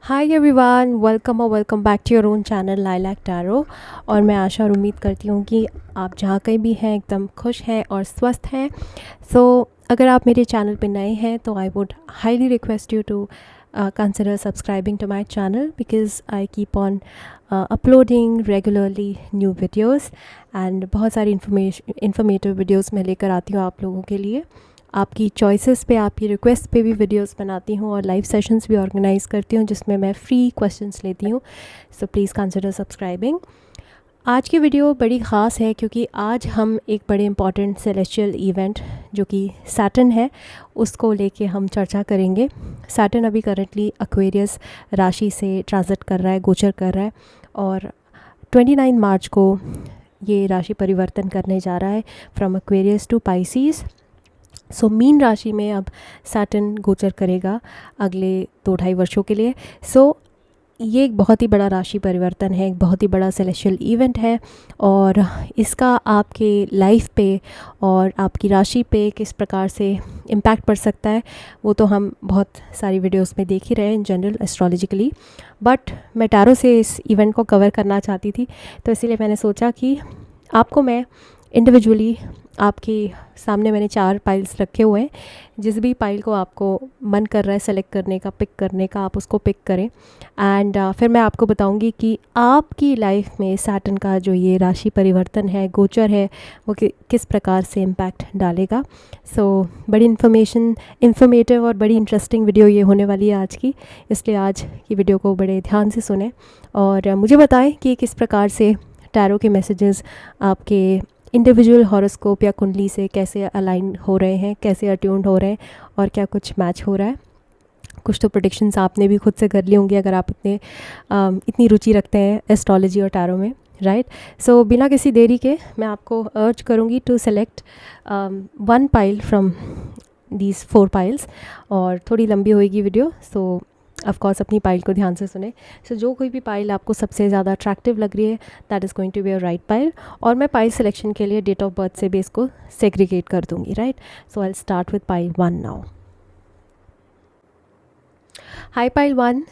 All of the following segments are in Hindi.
Hi everyone, welcome back to your own channel Lilac Tarot. और मैं आशा और उम्मीद करती हूँ कि आप जहाँ कहीं भी हैं एकदम खुश हैं और स्वस्थ हैं। अगर आप मेरे चैनल पे नए हैं तो I would highly request you to consider subscribing to my channel because I keep on uploading regularly new videos and बहुत सारी informative videos मैं लेकर आती हूँ आप लोगों के लिए। आपकी चॉइसेस पे, आपकी रिक्वेस्ट पे भी वीडियोस बनाती हूँ और लाइव सेशंस भी ऑर्गेनाइज़ करती हूँ जिसमें मैं फ्री क्वेश्चंस लेती हूँ। So please consider subscribing. आज की वीडियो बड़ी ख़ास है क्योंकि आज हम एक बड़े इंपॉर्टेंट सेलेस्टियल इवेंट जो कि सैटर्न है उसको लेके हम चर्चा करेंगे। सैटर्न अभी करंटली एक्वेरियस राशि से ट्रांजिट कर रहा है, गोचर कर रहा है और 29 मार्च को ये राशि परिवर्तन करने जा रहा है from Aquarius to Pisces. Mean राशि में अब सैटर्न गोचर करेगा अगले 2-2.5 वर्षों के लिए। ये एक बहुत ही बड़ा राशि परिवर्तन है, एक बहुत ही बड़ा सेलेस्टियल इवेंट है और इसका आपके लाइफ पे और आपकी राशि पे किस प्रकार से इम्पैक्ट पड़ सकता है वो तो हम बहुत सारी वीडियोस में देख ही रहे हैं इन जनरल एस्ट्रोलॉजिकली। बट मैं टैरो से इस इवेंट को कवर करना चाहती थी, तो इसीलिए मैंने सोचा कि आपको मैं इंडिविजुअली आपके सामने मैंने 4 पाइल्स रखे हुए हैं। जिस भी पाइल को आपको मन कर रहा है सेलेक्ट करने का, पिक करने का, आप उसको पिक करें एंड फिर मैं आपको बताऊंगी कि आपकी लाइफ में सैटर्न का जो ये राशि परिवर्तन है, गोचर है, वो किस प्रकार से इम्पैक्ट डालेगा। बड़ी इन्फॉर्मेटिव और बड़ी इंटरेस्टिंग वीडियो ये होने वाली है आज की, इसलिए आज की वीडियो को बड़े ध्यान से सुने और मुझे बताएं कि किस प्रकार से टैरो के मैसेजेस आपके इंडिविजुअल हॉरोस्कोप या कुंडली से कैसे अलाइन हो रहे हैं, कैसे अट्यून्ड हो रहे हैं और क्या कुछ मैच हो रहा है। कुछ तो प्रेडिक्शंस आपने भी खुद से कर ली होंगी अगर आप इतनी रुचि रखते हैं एस्ट्रोलॉजी और टैरो में, राइट। बिना किसी देरी के मैं आपको अर्ज करूँगी to select 1 pile from these 4 piles और थोड़ी लंबी होएगी वीडियो, ऑफ कोर्स अपनी पाइल को ध्यान से सुने। जो कोई भी पाइल आपको सबसे ज़्यादा अट्रैक्टिव लग रही है that is going to be a right pile और मैं पाइल सिलेक्शन के लिए डेट ऑफ बर्थ से भी इसको सेग्रीगेट कर दूंगी, right. I will start with pile 1 now. High pile 1।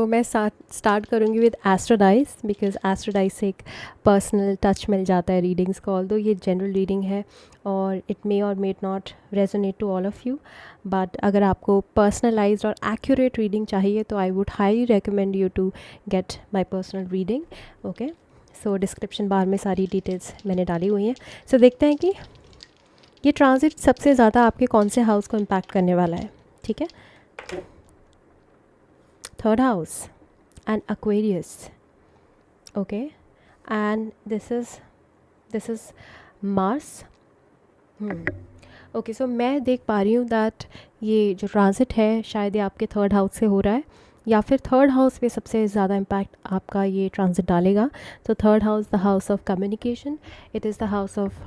मैं स्टार्ट करूँगी विद एस्ट्रोडाइस बिकॉज एस्ट्रोडाइस से एक पर्सनल टच मिल जाता है रीडिंग्स को। ऑल्दो ये जनरल रीडिंग है और it may or may not resonate to all of you, but अगर आपको पर्सनलाइज्ड और एक्यूरेट रीडिंग चाहिए तो I would highly recommend you to get my personal reading. Okay, description bar में सारी डिटेल्स मैंने डाली हुई हैं। देखते हैं कि ये ट्रांजिट सबसे ज़्यादा आपके कौन से हाउस को इम्पैक्ट करने वाला है। ठीक है, 3rd house and Aquarius. Okay, and this is Mars. Okay, मैं देख पा रही हूँ दैट ये जो ट्रांजिट है शायद ये आपके 3rd हाउस से हो रहा है या फिर 3rd हाउस पे सबसे ज़्यादा इम्पैक्ट आपका ये ट्रांजिट डालेगा। 3rd house the house of communication, it is the house of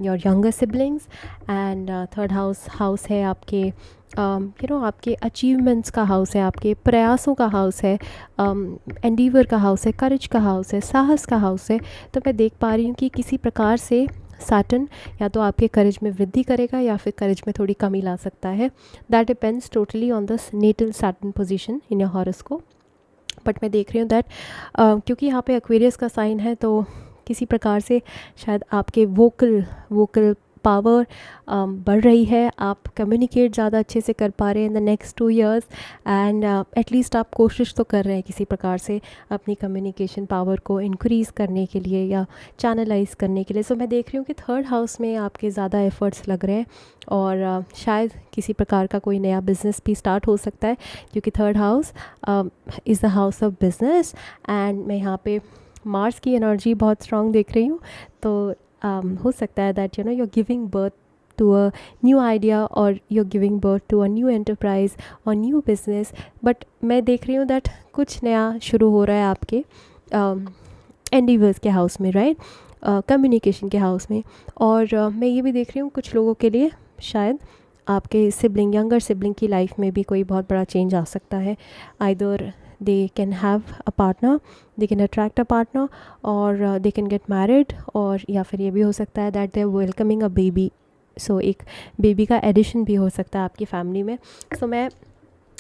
your younger siblings and 3rd house है आपके आपके अचीवमेंट्स का हाउस है, आपके प्रयासों का हाउस है, एंडीवर का हाउस है, करेज का हाउस है, साहस का हाउस है। तो मैं देख पा रही हूँ कि किसी प्रकार से सैटर्न या तो आपके करेज में वृद्धि करेगा या फिर करेज में थोड़ी कमी ला सकता है। That depends totally on the natal Saturn position in your horoscope. But मैं देख रही हूँ दैट क्योंकि यहाँ पे एक्वेरियस का साइन है तो किसी प्रकार से शायद आपके वोकल पावर बढ़ रही है, आप कम्युनिकेट ज़्यादा अच्छे से कर पा रहे हैं इन the next 2 years and at least आप कोशिश तो कर रहे हैं किसी प्रकार से अपनी कम्युनिकेशन पावर को इंक्रीज़ करने के लिए या चैनलाइज करने के लिए। मैं देख रही हूँ कि 3rd हाउस में आपके ज़्यादा एफर्ट्स लग रहे हैं और शायद किसी प्रकार का कोई नया बिज़नेस भी स्टार्ट हो सकता है क्योंकि 3rd house is the house of business and मैं यहाँ पे मार्स की एनर्जी बहुत स्ट्रॉन्ग देख रही हूँ। तो हो सकता है that you are giving birth to a new idea और you are giving birth to a new enterprise और न्यू बिजनेस। बट मैं देख रही हूँ दैट कुछ नया शुरू हो रहा है आपके एंडीवर्स के हाउस में, राइट, कम्युनिकेशन के हाउस में। और मैं ये भी देख रही हूँ कुछ लोगों के लिए शायद आपके यंगर सिबलिंग की लाइफ में भी कोई बहुत बड़ा चेंज आ सकता है। Either they can have a partner, they can attract a partner or they can get married और या फिर ये भी हो सकता है that they're welcoming a baby। एक बेबी का एडिशन भी हो सकता है आपकी फैमिली में। मैं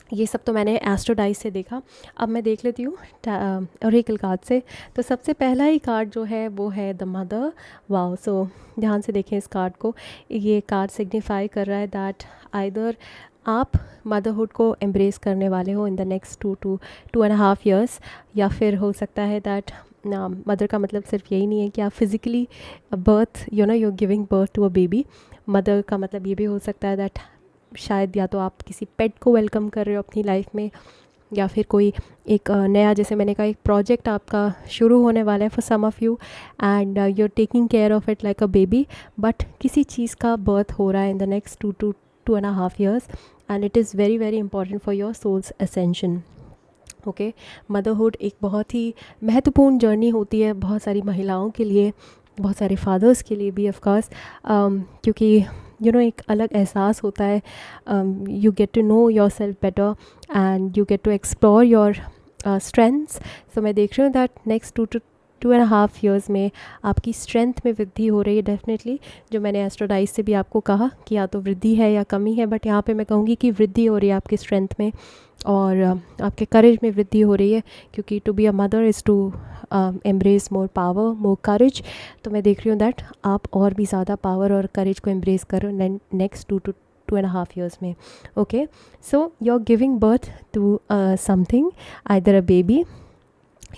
ये सब तो मैंने एस्ट्रोडाइज से देखा। अब मैं देख लेती हूँ ओरेकल कार्ड से। तो सबसे पहला ही कार्ड जो है वो है द मदर। वाओ, सो ध्यान से देखें इस कार्ड को। ये कार्ड सिग्निफाई कर रहा है दैट आइदर आप मदरहुड को एम्ब्रेस करने वाले हो इन द नेक्स्ट 2 to 2.5 ईयर्स, या फिर हो सकता है दैट मदर का मतलब सिर्फ यही नहीं है कि आप physically birth you giving birth to a baby. Mother का मतलब ये भी हो सकता है दैट शायद या तो आप किसी पेट को वेलकम कर रहे हो अपनी लाइफ में, या फिर कोई एक नया, जैसे मैंने कहा, एक प्रोजेक्ट आपका शुरू होने वाला है for some of you, and you are taking care of it like a baby. But किसी चीज़ का बर्थ हो रहा है in the next 2 to 2.5 years, and it is very very important for your soul's ascension. Okay, motherhood एक बहुत ही महत्वपूर्ण जर्नी होती है बहुत सारी महिलाओं के लिए, बहुत सारे फादर्स के लिए भी ऑफ कोर्स, क्योंकि एक अलग एहसास होता है। You get to know yourself better and you get to explore your strengths. So मैं देख रही हूँ दैट नेक्स्ट 2 to 2.5 ईयर्स में आपकी स्ट्रेंथ में वृद्धि हो रही है डेफिनेटली। जो मैंने एस्ट्रोडाइज से भी आपको कहा कि या तो वृद्धि है या कमी है, बट यहाँ पे मैं कहूँगी कि वृद्धि हो रही है आपकी स्ट्रेंथ में, और आपके करेज में वृद्धि हो रही है, क्योंकि to be a mother is to embrace more power, more courage. तो मैं देख रही हूँ दैट आप और भी ज़्यादा पावर और करेज को एम्ब्रेस करो नेक्स्ट 2 to 2.5 ईयर्स में। Okay, so you are giving birth to something, either a baby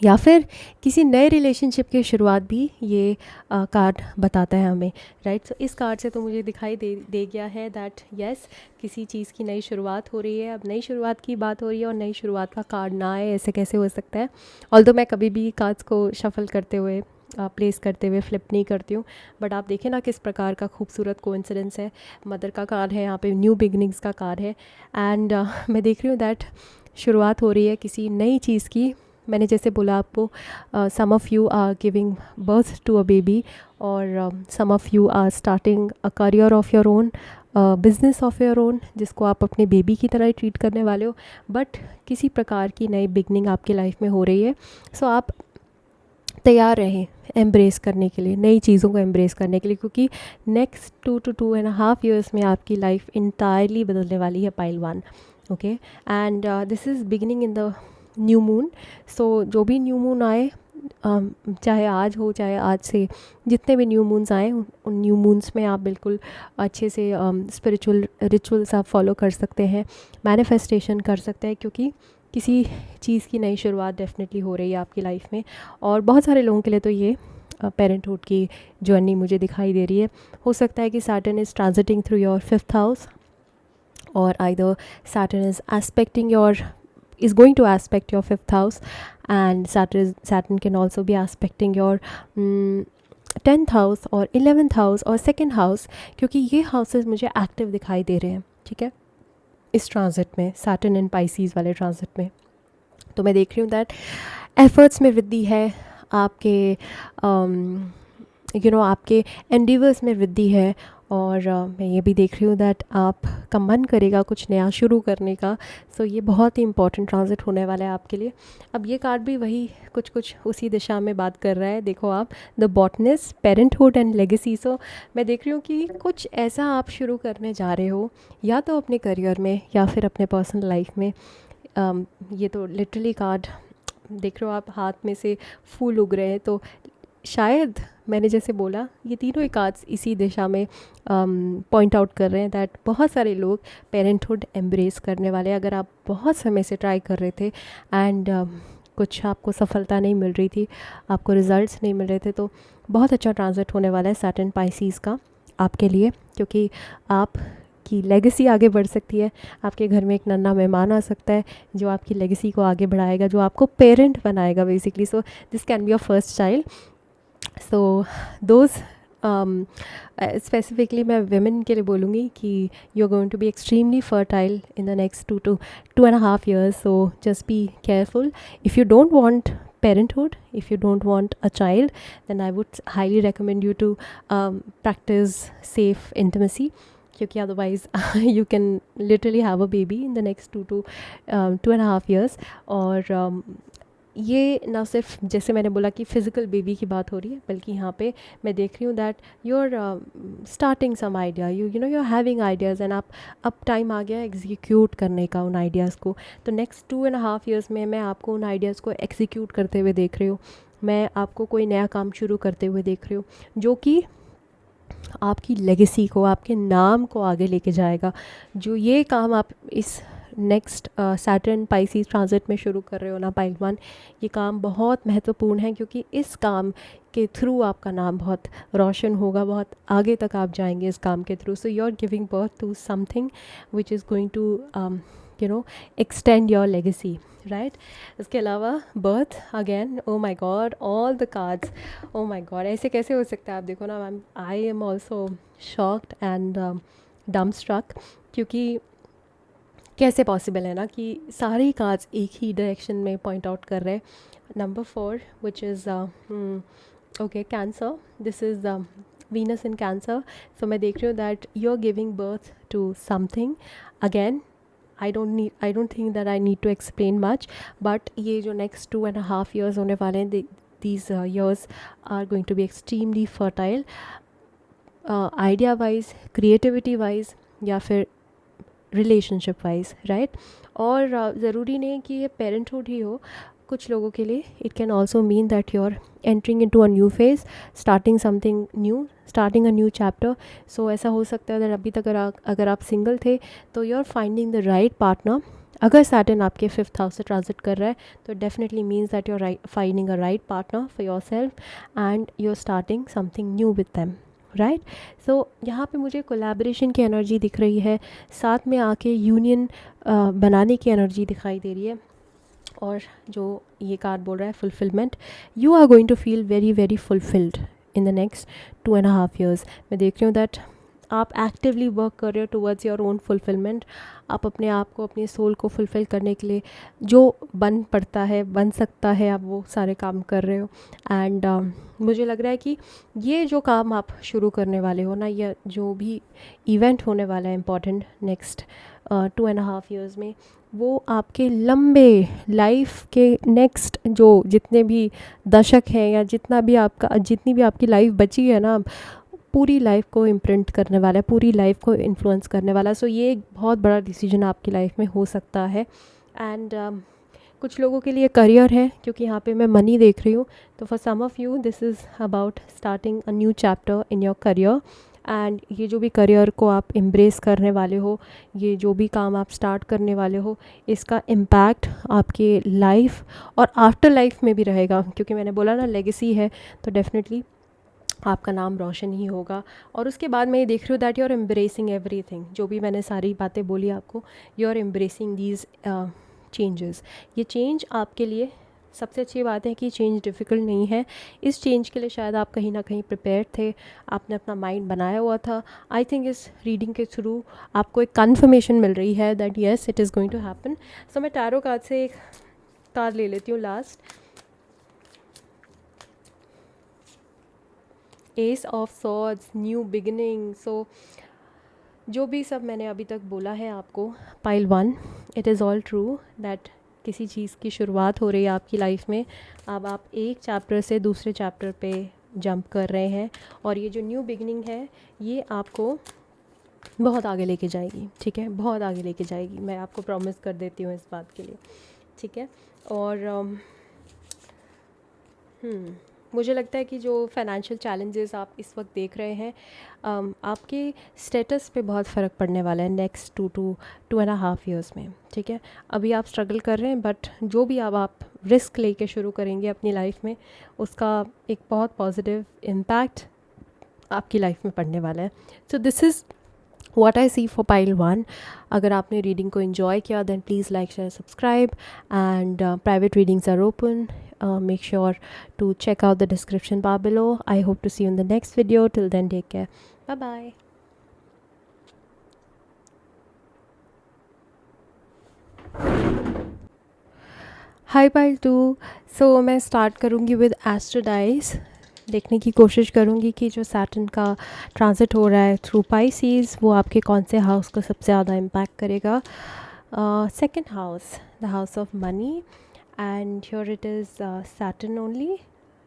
या फिर किसी नए रिलेशनशिप की शुरुआत भी ये कार्ड बताता है हमें, राइट। सो इस कार्ड से तो मुझे दिखाई दे गया है दैट यस, किसी चीज़ की नई शुरुआत हो रही है। अब नई शुरुआत की बात हो रही है और नई शुरुआत का कार्ड ना आए, ऐसे कैसे हो सकता है। ऑल्दो मैं कभी भी कार्ड्स को शफल करते हुए, प्लेस करते हुए फ्लिप नहीं करती हूँ, बट आप देखें ना किस प्रकार का खूबसूरत कोइंसिडेंस है। मदर का कार्ड है यहाँ पे, न्यू बिगनिंग्स का कार्ड है, एंड मैं देख रही हूँ दैट शुरुआत हो रही है किसी नई चीज़ की। मैंने जैसे बोला आपको, some of you are giving birth to a baby, और some of you are starting a career of your own, business of your own, जिसको आप अपने बेबी की तरह ही ट्रीट करने वाले हो। बट किसी प्रकार की नई बिगनिंग आपकी लाइफ में हो रही है। सो आप तैयार रहें एम्ब्रेस करने के लिए, नई चीज़ों को एम्ब्रेस करने के लिए, क्योंकि नेक्स्ट 2 to 2.5 ईयर्स में आपकी लाइफ इंटायरली बदलने वाली है, pile 1। Okay, and this is beginning in the new moon. So जो भी न्यू मून आए, चाहे आज हो चाहे आज से जितने भी न्यू मून्स आए, उन न्यू मून्स में आप बिल्कुल अच्छे से स्पिरिचुअल रिचुअल्स आप फॉलो कर सकते हैं, मैनिफेस्टेशन कर सकते हैं, क्योंकि किसी चीज़ की नई शुरुआत डेफिनेटली हो रही है आपकी लाइफ में। और बहुत सारे लोगों के लिए तो ये पेरेंटहुड की जर्नी मुझे दिखाई दे रही है। हो सकता है कि Saturn is transiting through your 5th house, or either Saturn is aspecting your is going to aspect your 5th house, and Saturn can also be aspecting your 10th house or 11th house और 2nd house, क्योंकि ये हाउसेस मुझे एक्टिव दिखाई दे रहे हैं, ठीक है, इस ट्रांजिट में, सैटर्न एंड पाइसीज वाले ट्रांजिट में। तो मैं देख रही हूँ दैट एफर्ट्स में वृद्धि है, आपके आपके एंडीवर्स में वृद्धि है, और मैं ये भी देख रही हूँ दैट आपका मन करेगा कुछ नया शुरू करने का। सो ये बहुत ही इंपॉर्टेंट ट्रांजिट होने वाला है आपके लिए। अब ये कार्ड भी वही कुछ उसी दिशा में बात कर रहा है। देखो आप, the botanist, parenthood and legacy. So मैं देख रही हूँ कि कुछ ऐसा आप शुरू करने जा रहे हो, या तो अपने करियर में या फिर अपने पर्सनल लाइफ में। ये तो लिटरली कार्ड देख रहे हो आप, हाथ में से फूल उग रहे हैं। तो शायद मैंने जैसे बोला, ये तीनों ही कार्ड्स इसी दिशा में पॉइंट आउट कर रहे हैं दैट बहुत सारे लोग पेरेंटहुड एम्ब्रेस करने वाले हैं। अगर आप बहुत समय से ट्राई कर रहे थे एंड कुछ आपको सफलता नहीं मिल रही थी, आपको रिजल्ट्स नहीं मिल रहे थे, तो बहुत अच्छा ट्रांजिट होने वाला है सैटर्न पाइसीज़ का आपके लिए, क्योंकि आप की लेगेसी आगे बढ़ सकती है। आपके घर में एक नन्हा मेहमान आ सकता है जो आपकी लेगेसी को आगे बढ़ाएगा, जो आपको पेरेंट बनाएगा basically. So this can be your first child. So those specifically मैं वेमेन के लिए बोलूँगी कि you are going to be extremely fertile in the next 2 to 2.5 years. So just be careful. If you don't want parenthood, if you don't want a child, then I would highly recommend you to practice safe intimacy, क्योंकि otherwise you can literally have a baby in the next 2 to 2.5 years। और ये ना सिर्फ जैसे मैंने बोला कि फ़िज़िकल बेबी की बात हो रही है, बल्कि यहाँ पे मैं देख रही हूँ that you are starting some idea, you know you are having ideas and आप अब टाइम आ गया एग्जीक्यूट करने का उन आइडियाज़ को। तो नेक्स्ट 2.5 ईयर्स में मैं आपको उन आइडियाज़ को एग्जीक्यूट करते हुए देख रही हूँ। मैं आपको कोई नया काम शुरू करते हुए देख रही हूँ जो कि आपकी लेगेसी को, आपके नाम को आगे लेके जाएगा। जो ये काम आप इस नेक्स्ट सैटर्न पाइसिस ट्रांजिट में शुरू कर रहे हो ना पाइल वन, ये काम बहुत महत्वपूर्ण है क्योंकि इस काम के थ्रू आपका नाम बहुत रोशन होगा, बहुत आगे तक आप जाएंगे इस काम के through. So you are giving birth to something which is going to you know extend your legacy, right. इसके अलावा birth again, oh my God, all the cards, oh my God, ऐसे कैसे हो सकता है। आप देखो ना ma'am, I am also shocked and dumbstruck, क्योंकि कैसे पॉसिबल है ना कि सारे कार्ड्स एक ही डायरेक्शन में पॉइंट आउट कर रहे हैं। Number 4 which is okay cancer, this is Venus in cancer. So मैं देख रही हूँ that you are giving birth to something. Again I don't think that I need to explain much, but ये जो next 2.5 years होने वाले हैं, these years are going to be extremely fertile, idea wise, creativity wise, या फिर रिलेशनशिप वाइज, राइट। और ज़रूरी नहीं कि ये पेरेंटहुड ही हो, कुछ लोगों के लिए it can also mean that you are entering into a new phase, starting something new, starting a new chapter. So ऐसा हो सकता है अभी तक अगर आप सिंगल थे तो you are finding the right partner. अगर सैटर्न आपके 5th हाउस से ट्रांजिट कर रहा है तो definitely means that you are finding a right partner for yourself and you are starting something new with them, right. So यहाँ पे मुझे कोलैबोरेशन की एनर्जी दिख रही है, साथ में आके यूनियन बनाने की एनर्जी दिखाई दे रही है। और जो ये कार्ड बोल रहा है fulfilment, you are going to feel very very fulfilled in the next 2.5 years। मैं देख रही हूँ दैट आप एक्टिवली वर्क कर रहे हो टुवर्ड्स योर ओन फुलफिलमेंट। आप अपने आप को, अपने सोल को फुलफ़िल करने के लिए जो बन पड़ता है, बन सकता है, आप वो सारे काम कर रहे हो। एंड मुझे लग रहा है कि ये जो काम आप शुरू करने वाले हो ना, या जो भी इवेंट होने वाला है इम्पॉर्टेंट नेक्स्ट 2.5 years में, वो आपके लंबे लाइफ के नेक्स्ट जो जितने भी दशक हैं, या जितनी भी आपकी लाइफ बची है ना, पूरी लाइफ को इम्प्रिंट करने वाला है, पूरी लाइफ को इन्फ्लुएंस करने वाला है। सो ये एक बहुत बड़ा डिसीजन आपकी लाइफ में हो सकता है। एंड कुछ लोगों के लिए करियर है, क्योंकि यहाँ पे मैं मनी देख रही हूँ। तो for some of you this is about starting a new chapter in your career. And ये जो भी करियर को आप एम्ब्रेस करने वाले हो, ये जो भी काम आप स्टार्ट करने वाले हो, इसका इम्पैक्ट आपके लाइफ और आफ्टर लाइफ में भी रहेगा, क्योंकि मैंने बोला ना लेगेसी है, तो डेफिनेटली आपका नाम रोशन ही होगा। और उसके बाद मैं ये देख रही हूँ that you are embracing everything, जो भी मैंने सारी बातें बोली आपको, you are embracing these changes. ये चेंज आपके लिए सबसे अच्छी बात है कि चेंज डिफ़िकल्ट नहीं है। इस चेंज के लिए शायद आप कहीं ना कहीं प्रिपेयर थे, आपने अपना माइंड बनाया हुआ था। आई थिंक इस रीडिंग के थ्रू आपको एक कन्फर्मेशन मिल रही है that yes it is going to happen. So मैं टैरो कार्ड से एक कार्ड ले लेती हूँ last, ace of swords, new beginning. So जो भी सब मैंने अभी तक बोला है आपको pile one, it is all true that किसी चीज़ की शुरुआत हो रही है आपकी लाइफ में। अब आप एक चैप्टर से दूसरे चैप्टर पे जंप कर रहे हैं, और ये जो न्यू बिगिनिंग है ये आपको बहुत आगे लेके जाएगी, ठीक है, बहुत आगे लेके जाएगी। मैं आपको प्रॉमिस कर देती हूँ इस बात के लिए, ठीक है। और मुझे लगता है कि जो फाइनेंशियल चैलेंजेस आप इस वक्त देख रहे हैं, आपके स्टेटस पे बहुत फ़र्क पड़ने वाला है नेक्स्ट 2.5 years में, ठीक है। अभी आप स्ट्रगल कर रहे हैं, बट जो भी अब आप रिस्क लेके शुरू करेंगे अपनी लाइफ में, उसका एक बहुत पॉजिटिव इम्पैक्ट आपकी लाइफ में पड़ने वाला है। सो this is what I see for pile 1. अगर आपने रीडिंग को enjoy किया then please like, share, subscribe, and private readings are open. Make sure to check out the description bar below. I hope to see you in the next video. Till then, take care. Bye bye. Hi pile 2. So मैं start करूँगी with Astro Dice. देखने की कोशिश करूँगी कि जो सैटर्न का ट्रांजिट हो रहा है थ्रू पाइसिस, वो आपके कौन से हाउस को सबसे ज़्यादा इम्पैक्ट करेगा। Second house, the house of money, and here it is Saturn only,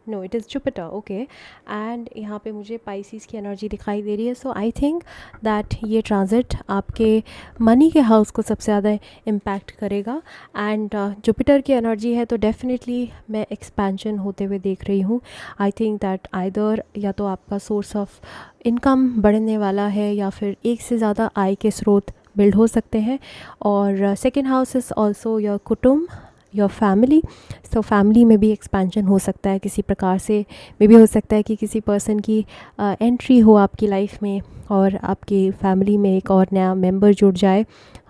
no it is Jupiter, okay. And यहाँ पे मुझे पाइसिस की एनर्जी दिखाई दे रही है। सो आई थिंक दैट ये ट्रांजिट आपके मनी के हाउस को सबसे ज़्यादा इम्पैक्ट करेगा। एंड जुपिटर की एनर्जी है तो डेफिनेटली मैं एक्सपेंशन होते हुए देख रही हूँ। आई थिंक दैट आइदर या तो आपका सोर्स ऑफ इनकम बढ़ने वाला है या फिर एक से ज़्यादा आय के स्रोत बिल्ड हो सकते हैं। और second house is also your कुटुंब, योर फैमिली। सो फैमिली में भी एक्सपेंशन हो सकता है किसी प्रकार से। मे भी हो सकता है कि किसी पर्सन की एंट्री हो आपकी लाइफ में और आपकी फैमिली में एक और नया मेंबर जुड़ जाए।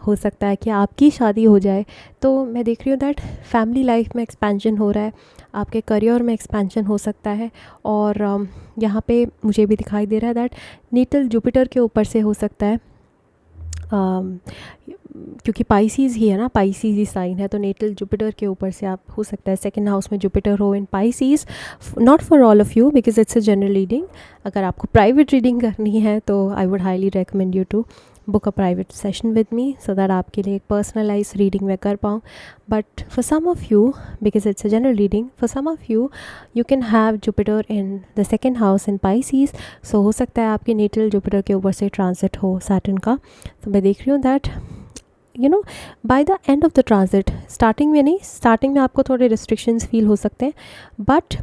हो सकता है कि आपकी शादी हो जाए। तो मैं देख रही हूँ दैट फैमिली लाइफ में एक्सपेंशन हो रहा है, आपके करियर में एक्सपेंशन हो सकता है। और यहाँ पे मुझे भी दिखाई दे रहा है दैट नेटल जुपिटर के ऊपर से हो सकता है, क्योंकि पाइसिस ही है ना, पाइसिस ही साइन है, तो नेटल जुपिटर के ऊपर से आप हो सकता है सेकंड हाउस में जुपिटर हो in Pisces. Not for all of you because it's a general reading. अगर आपको प्राइवेट रीडिंग करनी है तो I would highly recommend you to book a private session with me so that आपके लिए एक पर्सनलाइज रीडिंग मैं कर पाऊँ। But for some of you, because it's a general reading, for some of you you can have Jupiter in the second house in Pisces. सो हो सकता है आपके नेटल जुपिटर के ऊपर से ट्रांजिट हो सैटर्न का। तो मैं देख रही हूँ that you no by the end of the transit, starting में नहीं, स्टार्टिंग में आपको थोड़े रिस्ट्रिक्शंस फील हो सकते हैं, बट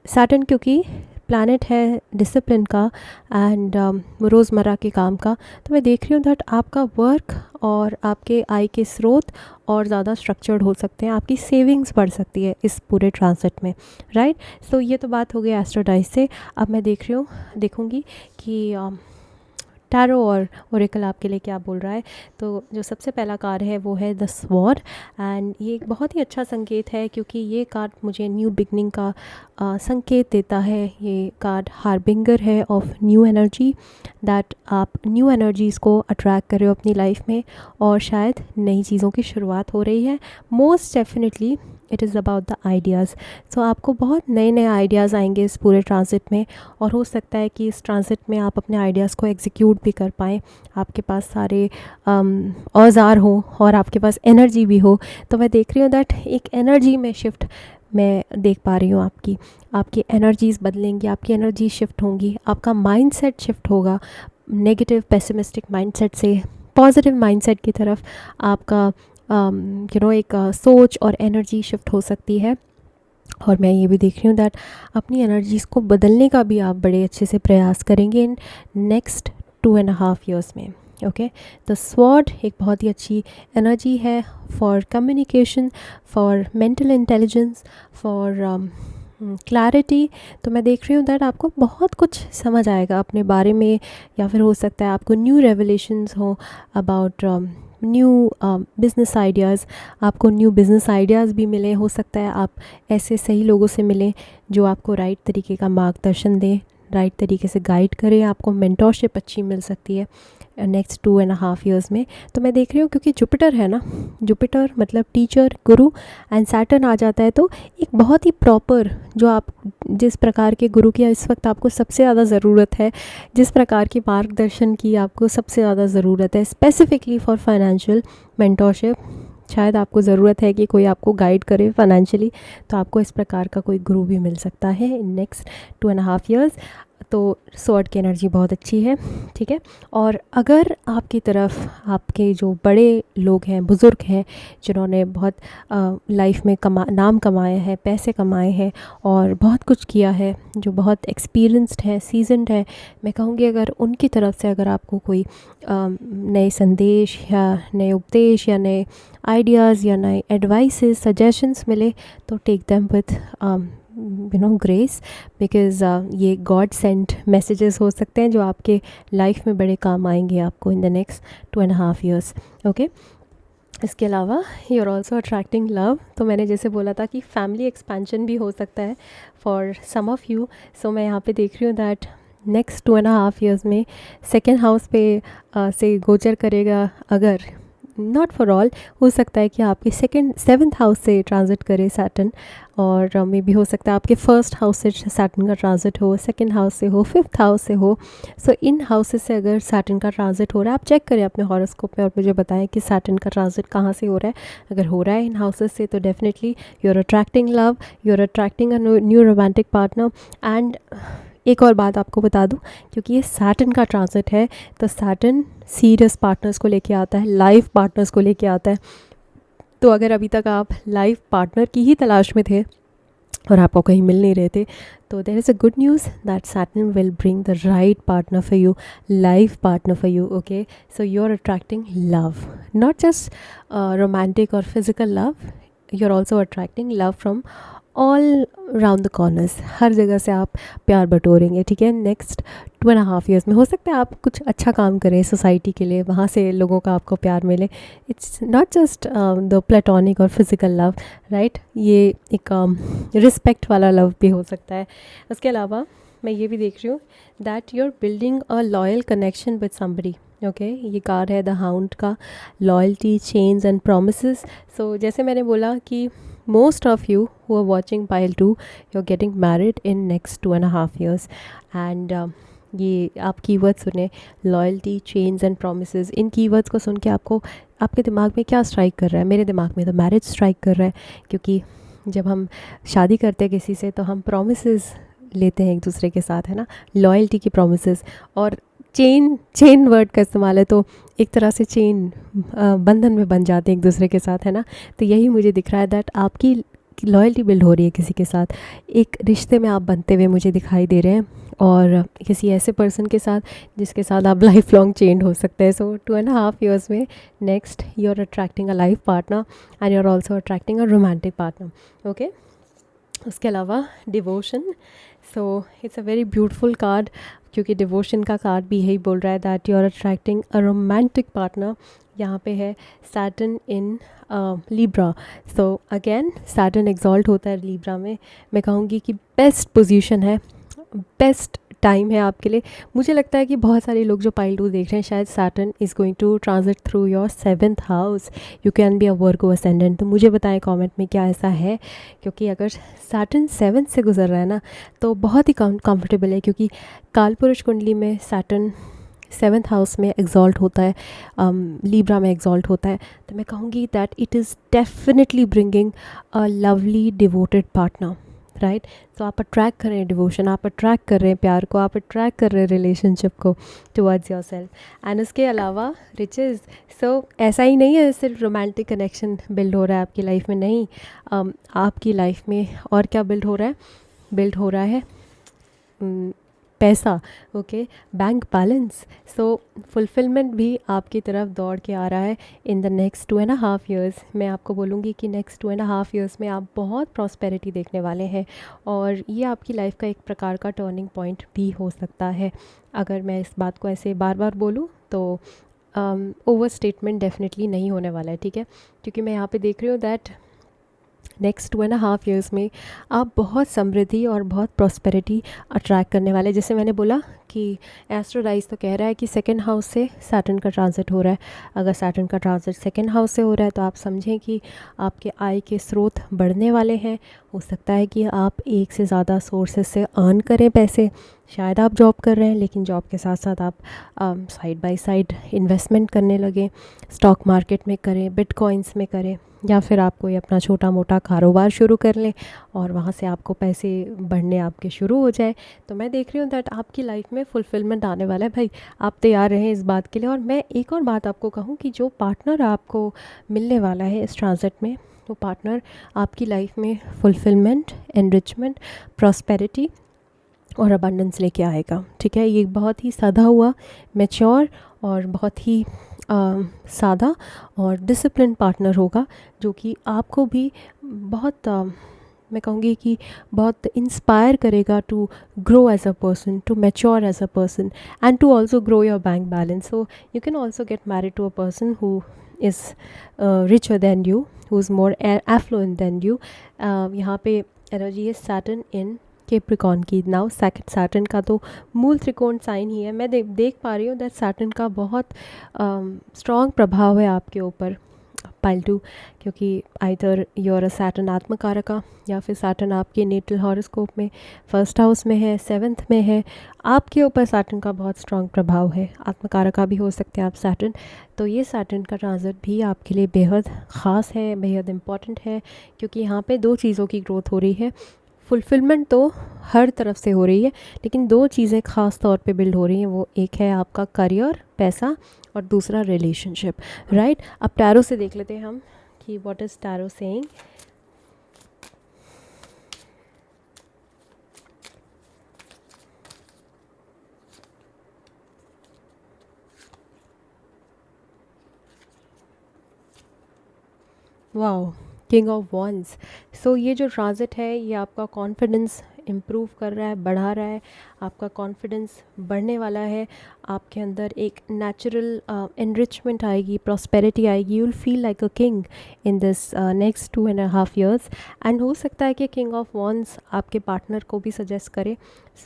सैटर्न क्योंकि प्लैनेट है डिसिप्लिन का एंड रोज़मर्रा के काम का, तो मैं देख रही हूँ दैट आपका वर्क और आपके आय के स्रोत और ज़्यादा स्ट्रक्चर्ड हो सकते हैं, आपकी सेविंग्स बढ़ सकती है इस पूरे ट्रांजिट में, राइट। सो ये तो बात हो गई एस्ट्रोडाइज से। अब मैं देखूँगी कि टैरो और ओरेकल आपके लिए क्या बोल रहा है। तो जो सबसे पहला कार्ड है वो है द स्वॉर्ड। एंड ये एक बहुत ही अच्छा संकेत है क्योंकि ये कार्ड मुझे न्यू बिगनिंग का संकेत देता है। ये कार्ड हार्बिंगर है ऑफ न्यू एनर्जी, दैट आप न्यू एनर्जीज़ को अट्रैक्ट कर रहे हो अपनी लाइफ में और शायद नई चीज़ों की शुरुआत हो रही है। Most definitely it is about the ideas. So आपको बहुत नए नए आइडियाज़ आएंगे इस पूरे ट्रांजिट में और हो सकता है कि इस ट्रांजिट में आप अपने आइडियाज़ को एग्जीक्यूट भी कर पाएँ। आपके पास सारे औज़ार हों और आपके पास एनर्जी भी हो। तो मैं देख रही हूँ दैट एक एनर्जी में शिफ्ट मैं देख पा रही हूँ आपकी एनर्जीज़ बदलेंगी, आपकी एनर्जी शिफ्ट होंगी, आपका माइंडसेट शिफ्ट होगा नेगेटिव पेसिमिस्टिक माइंडसेट से पॉजिटिव माइंडसेट की तरफ। आपका एक सोच और एनर्जी शिफ्ट हो सकती है। और मैं ये भी देख रही हूँ दैट अपनी एनर्जीज़ को बदलने का भी आप बड़े अच्छे से प्रयास करेंगे इन नेक्स्ट 2.5 ईयर्स में। ओके, द स्वॉर्ड एक बहुत ही अच्छी एनर्जी है for communication, for mental intelligence, for clarity. तो मैं देख रही हूँ दैट आपको बहुत कुछ समझ आएगा अपने बारे में, या फिर हो सकता है आपको न्यू रेवलेशंस हो अबाउट न्यू बिज़नेस आइडियाज़, आपको न्यू बिज़नेस आइडियाज़ भी मिले। हो सकता है आप ऐसे सही लोगों से मिलें जो आपको राइट तरीके का मार्गदर्शन दें, राइट तरीके से गाइड करें। आपको मेंटोरशिप अच्छी मिल सकती है नेक्स्ट 2.5 ईयर्स में। तो मैं देख रही हूँ क्योंकि जुपिटर है ना, जुपिटर मतलब टीचर, गुरु, एंड सैटर्न आ जाता है तो एक बहुत ही प्रॉपर, जो आप जिस प्रकार के गुरु की इस वक्त आपको सबसे ज़्यादा ज़रूरत है, जिस प्रकार की मार्गदर्शन की आपको सबसे ज़्यादा ज़रूरत है स्पेसिफिकली फॉर फाइनेंशियल मेंटोरशिप, शायद आपको ज़रूरत है कि कोई आपको गाइड करे फाइनेंशियली, तो आपको इस प्रकार का कोई गुरु भी मिल सकता है इन नेक्स्ट 2.5 ईयर्स। तो स्वॉर्ड की एनर्जी बहुत अच्छी है, ठीक है। और अगर आपकी तरफ आपके जो बड़े लोग हैं, बुज़ुर्ग हैं, जिन्होंने बहुत लाइफ में नाम कमाया है, पैसे कमाए हैं और बहुत कुछ किया है, जो बहुत एक्सपीरियंस्ड है, सीजनड है, मैं कहूँगी अगर उनकी तरफ से अगर आपको कोई नए संदेश या नए उपदेश या नए आइडियाज़ या नए एडवाइसेस, सजेशंस मिले तो take them with grace, because ये गॉड सेंट मैसेजेस हो सकते हैं जो आपके लाइफ में बड़े काम आएंगे आपको in the next 2.5 years. Okay, इसके अलावा you are also attracting love. तो मैंने जैसे बोला था कि फैमिली एक्सपेंशन भी हो सकता है फॉर सम ऑफ़ यू। सो मैं यहाँ पे देख रही हूँ दैट नेक्स्ट 2.5 ईयर्स में सेकेंड हाउस पे से गोचर करेगा अगर नॉट फॉर ऑल, हो सकता है कि आपके सेवन्थ हाउस से ट्रांजिट करे सैटर्न, और मे बी हो सकता है आपके फर्स्ट हाउस से सैटर्न का ट्रांजिट हो, सेकंड हाउस से हो, फिफ्थ हाउस से हो। सो इन हाउसेस से अगर सैटर्न का ट्रांजिट हो रहा है, आप चेक करें अपने हॉरोस्कोप में और मुझे बताएं कि सैटर्न का ट्रांजिट कहाँ से हो रहा है। अगर हो रहा है इन हाउसेस से तो definitely you are attracting love, you are attracting a new romantic partner. And एक और बात आपको बता दूं, क्योंकि ये सैटर्न का ट्रांजिट है, तो सैटर्न सीरियस पार्टनर्स को लेके आता है, लाइफ पार्टनर्स को लेके आता है। तो अगर अभी तक आप लाइफ पार्टनर की ही तलाश में थे और आपको कहीं मिल नहीं रहे थे, तो there is a good news that Saturn will bring the right partner for you, life partner for you. Okay, so you are attracting love, not just romantic और physical love, you are also attracting love from all round the corners. हर जगह से आप प्यार बटोरेंगे, ठीक है। नेक्स्ट 2.5 ईयर्स में हो सकता है आप कुछ अच्छा काम करें सोसाइटी के लिए, वहाँ से लोगों का आपको प्यार मिले। It's not just the platonic और फिजिकल लव, राइट, ये एक रिस्पेक्ट वाला लव भी हो सकता है। उसके अलावा मैं ये भी देख रही हूँ that you are building a loyal connection with somebody. Okay, ये कार्ड है द हाउंड का, loyalty, change and promises. So जैसे मैंने बोला कि most of you who are watching pile 2, you're getting married in next 2.5 years, and ये आप कीवर्ड सुने, loyalty, change and promises. In keywords को सुन के आपको, आपके दिमाग में क्या स्ट्राइक कर रहा है? मेरे दिमाग में तो मैरिज स्ट्राइक कर रहा है, क्योंकि जब हम शादी करते हैं किसी से तो हम प्रोमिसेस लेते हैं एक दूसरे के साथ, है ना, लॉयल्टी की प्रोमिसेस। और चेन वर्ड का इस्तेमाल है, तो एक तरह से चेन बंधन में बन जाते हैं एक दूसरे के साथ, है ना। तो यही मुझे दिख रहा है दैट आपकी लॉयल्टी बिल्ड हो रही है किसी के साथ, एक रिश्ते में आप बनते हुए मुझे दिखाई दे रहे हैं, और किसी ऐसे पर्सन के साथ जिसके साथ आप लाइफ लॉन्ग चेंज हो सकते हैं। सो 2.5 ईयर्स में next you are attracting a life partner and you are also attracting a romantic partner. Okay, उसके अलावा devotion. So it's a very beautiful card, क्योंकि डिवोशन का कार्ड भी यही बोल रहा है that you are attracting a romantic partner. यहाँ पे है Saturn in Libra. So again Saturn exalt होता है लिब्रा में। मैं कहूँगी कि बेस्ट पोजीशन है, बेस्ट टाइम है आपके लिए। मुझे लगता है कि बहुत सारे लोग जो पाइल 2 देख रहे हैं, शायद Saturn is going to transit through your 7th house. You can be a Virgo ascendant. तो मुझे बताएं कमेंट में क्या ऐसा है, क्योंकि अगर सैटर्न 7th से गुजर रहा है ना, तो बहुत ही कंफर्टेबल है, क्योंकि कालपुरुष कुंडली में सैटर्न 7th हाउस में एग्जॉल्ट होता है, लीब्रा में एग्जॉल्ट होता है। तो मैं कहूँगी that it is definitely bringing a lovely devoted partner, right. तो आप अट्रैक्ट कर रहे हैं डिवोशन, आप अट्रैक्ट कर रहे हैं प्यार को, आप अट्रैक्ट कर रहे हैं रिलेशनशिप को टुवर्ड्स योर सेल्फ। एंड उसके अलावा रिचेज़। सो ऐसा ही नहीं है सिर्फ रोमांटिक कनेक्शन बिल्ड हो रहा है आपकी लाइफ में, नहीं, आपकी लाइफ में और क्या बिल्ड हो रहा है? बिल्ड हो रहा है पैसा। Okay, bank balance. So fulfilment भी आपकी तरफ दौड़ के आ रहा है इन द नेक्स्ट 2.5 ईयर्स। मैं आपको बोलूँगी कि नेक्स्ट 2.5 ईयर्स में आप बहुत प्रॉस्पेरिटी देखने वाले हैं, और ये आपकी लाइफ का एक प्रकार का टर्निंग पॉइंट भी हो सकता है। अगर मैं इस बात को ऐसे बार बार बोलूँ तो ओवर स्टेटमेंट डेफिनेटली नहीं होने वाला है, ठीक है, क्योंकि मैं यहाँ पे देख रही हूँ दैट नेक्स्ट 2.5 ईयर्स में आप बहुत समृद्धि और बहुत प्रॉस्पेरिटी अट्रैक्ट करने वाले। जैसे मैंने बोला कि एस्ट्रोडाइज तो कह रहा है कि 2nd हाउस से सैटर्न का ट्रांजिट हो रहा है। अगर सैटर्न का ट्रांजिट 2nd हाउस से हो रहा है तो आप समझें कि आपके आय के स्रोत बढ़ने वाले हैं। हो सकता है कि आप एक से ज़्यादा सोर्सेज से अर्न करें पैसे। शायद आप जॉब कर रहे हैं, लेकिन जॉब के साथ साथ आप साइड बाय साइड इन्वेस्टमेंट करने लगे, स्टॉक मार्केट में करें, बिटकॉइंस में करें, या फिर आप कोई अपना छोटा मोटा कारोबार शुरू कर लें और वहाँ से आपको पैसे बढ़ने आपके शुरू हो जाए। तो मैं देख रही हूँ दैट आपकी लाइफ में फुलफिलमेंट आने वाला है भाई। आप तैयार रहें इस बात के लिए। और मैं एक और बात आपको कहूँ कि जो पार्टनर आपको मिलने वाला है इस ट्रांजिट में, वो पार्टनर आपकी लाइफ में फुलफिलमेंट, एनरिचमेंट, प्रॉस्पेरिटी और अबंडेंस लेके आएगा, ठीक है। ये बहुत ही सादा हुआ, मैच्योर और बहुत ही सादा और डिसिप्लिन पार्टनर होगा, जो कि आपको भी बहुत मैं कहूँगी कि बहुत इंस्पायर करेगा to grow as a person, to mature as a person, and to also grow your bank balance. So you can also get married to a person who is richer than you, who is more affluent than you. यहाँ पे एनर्जी है सैटर्न इन कैप्रिकॉर्न की। नाउ सैटर्न का तो मूल त्रिकोण साइन ही है। मैं देख पा रही हूँ दैट सैटर्न का बहुत स्ट्रॉन्ग प्रभाव है आपके ऊपर पाइल 2, क्योंकि आइदर योर सैटर्न आत्मकारका या फिर सैटर्न आपके नेटल हॉरोस्कोप में फर्स्ट हाउस में है, सेवन्थ में है। आपके ऊपर सैटर्न का बहुत स्ट्रॉन्ग प्रभाव है, आत्मकारका भी हो सकते हैं आप सैटर्न। तो ये सैटर्न का ट्रांजिट भी आपके लिए बेहद ख़ास है, बेहद इम्पॉर्टेंट है, क्योंकि यहाँ पे दो चीज़ों की ग्रोथ हो रही है। फुलफिलमेंट तो हर तरफ से हो रही है, लेकिन दो चीज़ें ख़ास तौर पे बिल्ड हो रही हैं। वो एक है आपका करियर, पैसा, और दूसरा रिलेशनशिप, राइट। अब टैरो से देख लेते हैं हम कि what is tarot saying. Wow, king of wands. So ये जो ट्रांजिट है ये आपका कॉन्फिडेंस इम्प्रूव कर रहा है, बढ़ा रहा है। आपका कॉन्फिडेंस बढ़ने वाला है, आपके अंदर एक नेचुरल एनरिचमेंट आएगी, प्रॉस्पेरिटी आएगी। You will feel like a king in this next 2.5 years। And हो सकता है कि किंग ऑफ वॉन्ड्स आपके पार्टनर को भी सजेस्ट करे।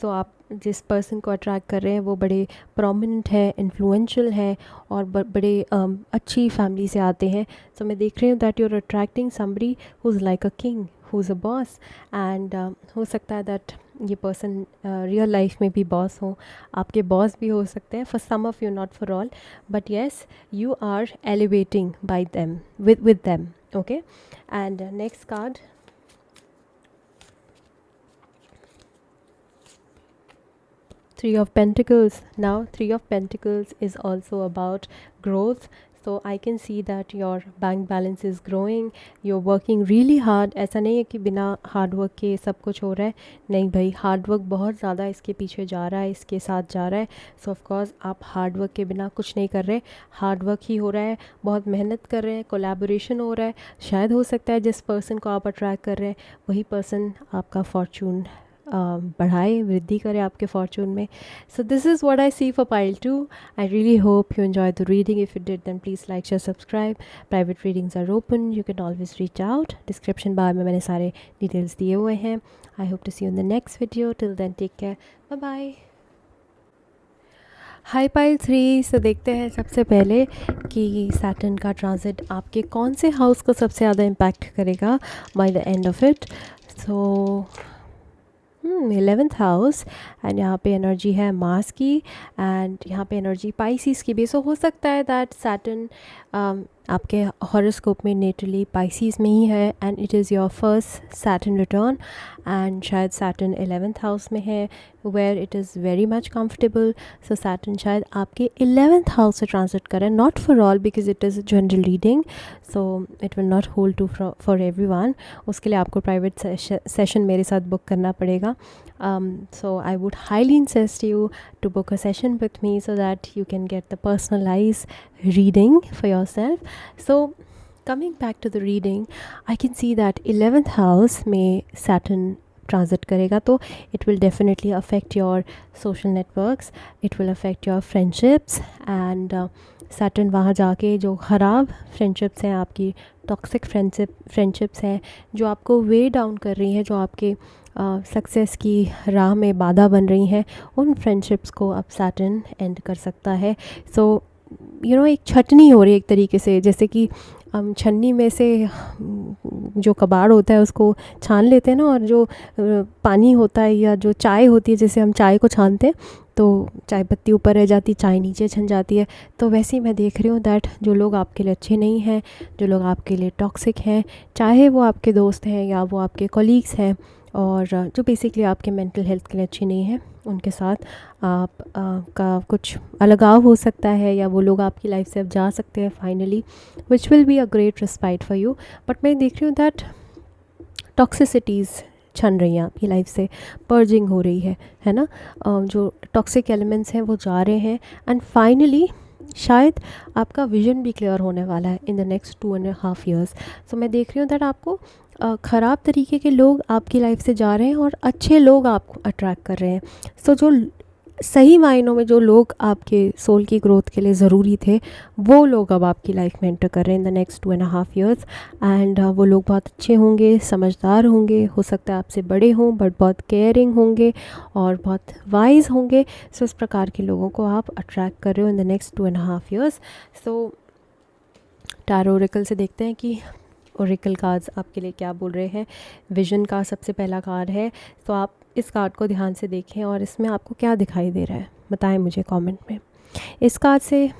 सो आप जिस पर्सन को अट्रैक्ट कर रहे हैं वो बड़े प्रोमिनेंट है, इन्फ्लुएंशियल है, और बड़े अच्छी फैमिली से आते हैं। सो मैं देख रही हूँ that you are attracting somebody who is like a king, who is a boss. And हो सकता है दैट ये पर्सन रियल लाइफ में भी बॉस हो, आपके बॉस भी हो सकते हैं, for some of you, not for all, but yes you are elevating by them, with them, okay। And next card, Three of Pentacles. Now Three of Pentacles is also about growth. So I can see that your bank balance is growing, you're working really hard। ऐसा नहीं है कि बिना हार्ड वर्क के सब कुछ हो रहा है, नहीं भाई, हार्ड वर्क बहुत ज़्यादा इसके पीछे जा रहा है, इसके साथ जा रहा है। सो ऑफ कोर्स आप हार्ड वर्क के बिना कुछ नहीं कर रहे, हार्ड वर्क ही हो रहा है, बहुत मेहनत कर रहे हैं, कोलैबोरेशन हो रहा है। शायद हो सकता है जिस पर्सन को आप अट्रैक्ट कर रहे हैं वही पर्सन आपका फॉर्चून बढ़ाए, वृद्धि करे आपके फॉर्चून में। So this is what I see for pile 2। I really hope you enjoy the reading. If you did then please like, share, subscribe. Private readings are open, you can always reach out. Description bar में मैंने सारे डिटेल्स दिए हुए हैं। I hope to see you in the next video. Till then take care, bye bye. Hi pile 3 से देखते हैं सबसे पहले कि सैटर्न का ट्रांजिट आपके कौन से हाउस को सबसे ज़्यादा इम्पैक्ट करेगा by the end of it. So 11th house, and यहाँ पे एनर्जी है मार्स की, एंड यहाँ पे एनर्जी पाइसिस की भी। सो हो सकता है दैट सैटर्न आपके हॉरोस्कोप में नेटली पाइसिस में ही है, and it is your first Saturn return. And शायद सैटर्न 11th हाउस में है, where it is very much comfortable. So Saturn शायद आपके 11th हाउस से ट्रांजिट करें, not for all, because it is general reading, so it will not hold to for everyone. उसके लिए आपको प्राइवेट सेशन मेरे साथ बुक करना पड़ेगा। So I would highly insist you to book a session with me so that you can get the personalized reading for yourself. So coming back to the reading, I can see that 11th house में Saturn transit करेगा, तो it will definitely affect your social networks, it will affect your friendships, and Saturn वहाँ जाके जो ख़राब फ्रेंडशिप्स हैं आपकी, टॉक्सिक फ्रेंडशिप्स हैं जो आपको वे डाउन कर रही हैं, जो आपके सक्सेस की राह में बाधा बन रही हैं, उन फ्रेंडशिप्स को अब सैटर्न एंड कर सकता है। सो यू नो एक छटनी हो रही है एक तरीके से, जैसे कि हम छन्नी में से जो कबाड़ होता है उसको छान लेते हैं ना, और जो पानी होता है या जो चाय होती है, जैसे हम चाय को छानते हैं तो चाय पत्ती ऊपर रह जाती, चाय नीचे छन जाती है। तो वैसे ही मैं देख रही हूँ दैट जो लोग आपके लिए अच्छे नहीं हैं, जो लोग आपके लिए टॉक्सिक हैं, चाहे वो आपके दोस्त हैं या वो आपके कॉलीग्स हैं, और जो बेसिकली आपके मेंटल हेल्थ के लिए अच्छे नहीं हैं, उनके साथ आप का कुछ अलगाव हो सकता है, या वो लोग आपकी लाइफ से अब जा सकते हैं finally, which will be a great respite for you. But मैं देख रही हूँ दैट टॉक्सिसिटीज़ छन रही हैं आपकी लाइफ से, पर्जिंग हो रही है ना, जो टॉक्सिक एलिमेंट्स हैं वो जा रहे हैं, एंड फाइनली शायद आपका विजन भी क्लियर होने वाला है इन द नेक्स्ट 2.5 years। सो मैं देख रही हूँ दैट आपको ख़राब तरीके के लोग आपकी लाइफ से जा रहे हैं और अच्छे लोग आपको अट्रैक्ट कर रहे हैं। सो जो सही मायनों में जो लोग आपके सोल की ग्रोथ के लिए ज़रूरी थे, वो लोग अब आपकी लाइफ में एंटर कर रहे हैं इन द नेक्स्ट 2.5 years। एंड वो लोग बहुत अच्छे होंगे, समझदार होंगे, हो सकता है आपसे बड़े हों, बट बहुत केयरिंग होंगे और बहुत वाइज होंगे। सो इस प्रकार के लोगों को आप अट्रैक्ट कर रहे हो इन the next 2.5 years। So tarot Oracle से देखते हैं कि ओरेकल कार्ड्स आपके लिए क्या बोल रहे हैं। विजन का सबसे पहला कार्ड है, तो आप इस कार्ड को ध्यान से देखें और इसमें आपको क्या दिखाई दे रहा है बताएं मुझे कमेंट में। इस कार्ड से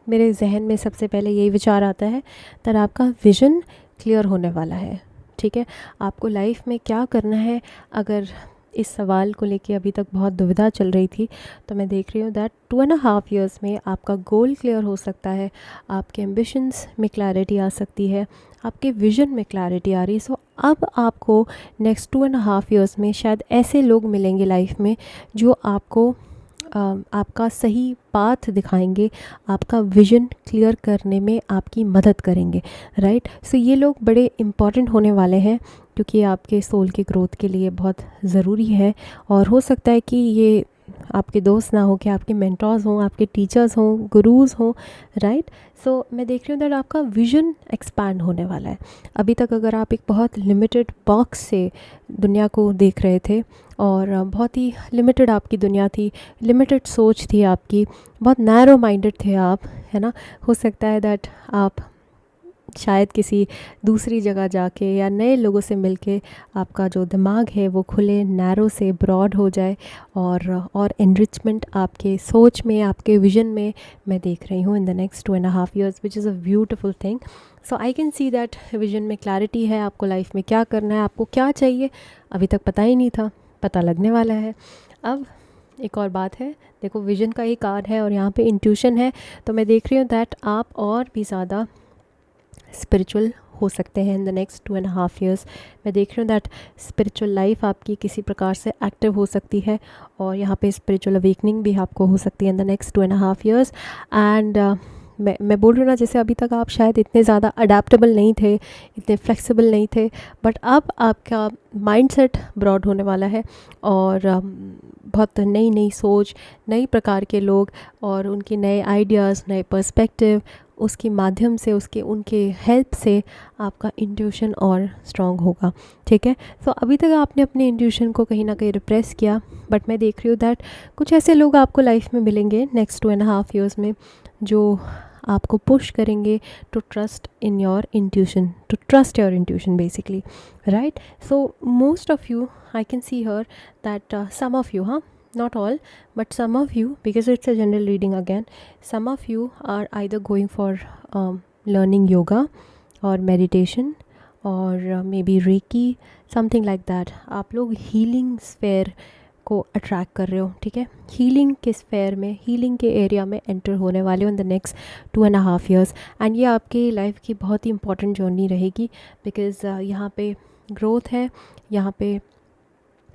मेरे जहन में सबसे पहले यही विचार आता है कि आपका विजन क्लियर होने वाला है। ठीक है, आपको लाइफ में क्या करना है, अगर इस सवाल को लेके अभी तक बहुत दुविधा चल रही थी, तो मैं देख रही हूँ दैट 2.5 years में आपका गोल क्लियर हो सकता है, आपके एम्बिशंस में क्लैरिटी आ सकती है, आपके विजन में क्लैरिटी आ रही है। सो अब आपको नेक्स्ट 2.5 years में शायद ऐसे लोग मिलेंगे लाइफ में जो आपको आपका सही पाथ दिखाएंगे, आपका विजन क्लियर करने में आपकी मदद करेंगे, राइट। सो ये लोग बड़े इम्पॉर्टेंट होने वाले हैं क्योंकि ये आपके सोल की ग्रोथ के लिए बहुत ज़रूरी है। और हो सकता है कि ये आपके दोस्त ना हो, कि आपके मेंटर्स हों, आपके टीचर्स हों, गुरुज़ हों, राइट। सो मैं देख रही हूँ दैट आपका विजन एक्सपैंड होने वाला है। अभी तक अगर आप एक बहुत लिमिटेड बॉक्स से दुनिया को देख रहे थे और बहुत ही लिमिटेड आपकी दुनिया थी, लिमिटेड सोच थी आपकी, बहुत नैरो माइंडेड थे आप, है ना। हो सकता है दैट आप शायद किसी दूसरी जगह जाके या नए लोगों से मिलके आपका जो दिमाग है वो खुले, नैरो से ब्रॉड हो जाए और एनरिचमेंट आपके सोच में, आपके विजन में मैं देख रही हूँ इन the next 2.5 years, which is a beautiful thing. So I can see that vision में क्लैरिटी है, आपको लाइफ में क्या करना है, आपको क्या चाहिए, अभी तक पता ही नहीं था, पता लगने वाला है। अब एक और बात है, देखो विजन का ही कार्ड है और यहाँ पे इंट्यूशन है, तो मैं देख रही हूँ दैट आप और भी ज़्यादा स्पिरिचुअल हो सकते हैं इन द नेक्स्ट 2.5 years। मैं देख रही हूँ दैट स्पिरिचुअल लाइफ आपकी किसी प्रकार से एक्टिव हो सकती है और यहाँ पे स्पिरिचुअल अवेकनिंग भी आपको हो सकती है in the next 2.5 years। And मैं बोल रही हूँ ना, जैसे अभी तक आप शायद इतने ज़्यादा अडेप्टेबल नहीं थे, इतने फ्लेक्सिबल नहीं थे, बट अब आपका माइंडसेट ब्रॉड होने वाला है और बहुत नई नई सोच, नई प्रकार के लोग और उनके नए आइडियाज़, नए पर्सपेक्टिव, उसके माध्यम से, उनके हेल्प से आपका इंट्यूशन और स्ट्रॉन्ग होगा। ठीक है, सो अभी तक आपने अपने इंट्यूशन को कहीं ना कहीं रिप्रेस किया, बट मैं देख रही हूँ दैट कुछ ऐसे लोग आपको लाइफ में मिलेंगे नेक्स्ट 2.5 years में जो आपको पुश करेंगे to trust in your intuition, to trust your intuition basically, right. So most of you, I can see here that some of you, हाँ, not all, but some of you, because it's a general reading again, some of you are either going for learning yoga or meditation or maybe reiki, something like that। आप लोग हीलिंग स्फेयर को अट्रैक्ट कर रहे हो, ठीक है, हीलिंग के स्फेयर में, हीलिंग के एरिया में एंटर होने वाले हो इन द नेक्स्ट 2.5 years। एंड ये आपकी लाइफ की बहुत ही इंपॉर्टेंट जर्नी रहेगी, बिकॉज़ यहाँ पे ग्रोथ है, यहाँ पे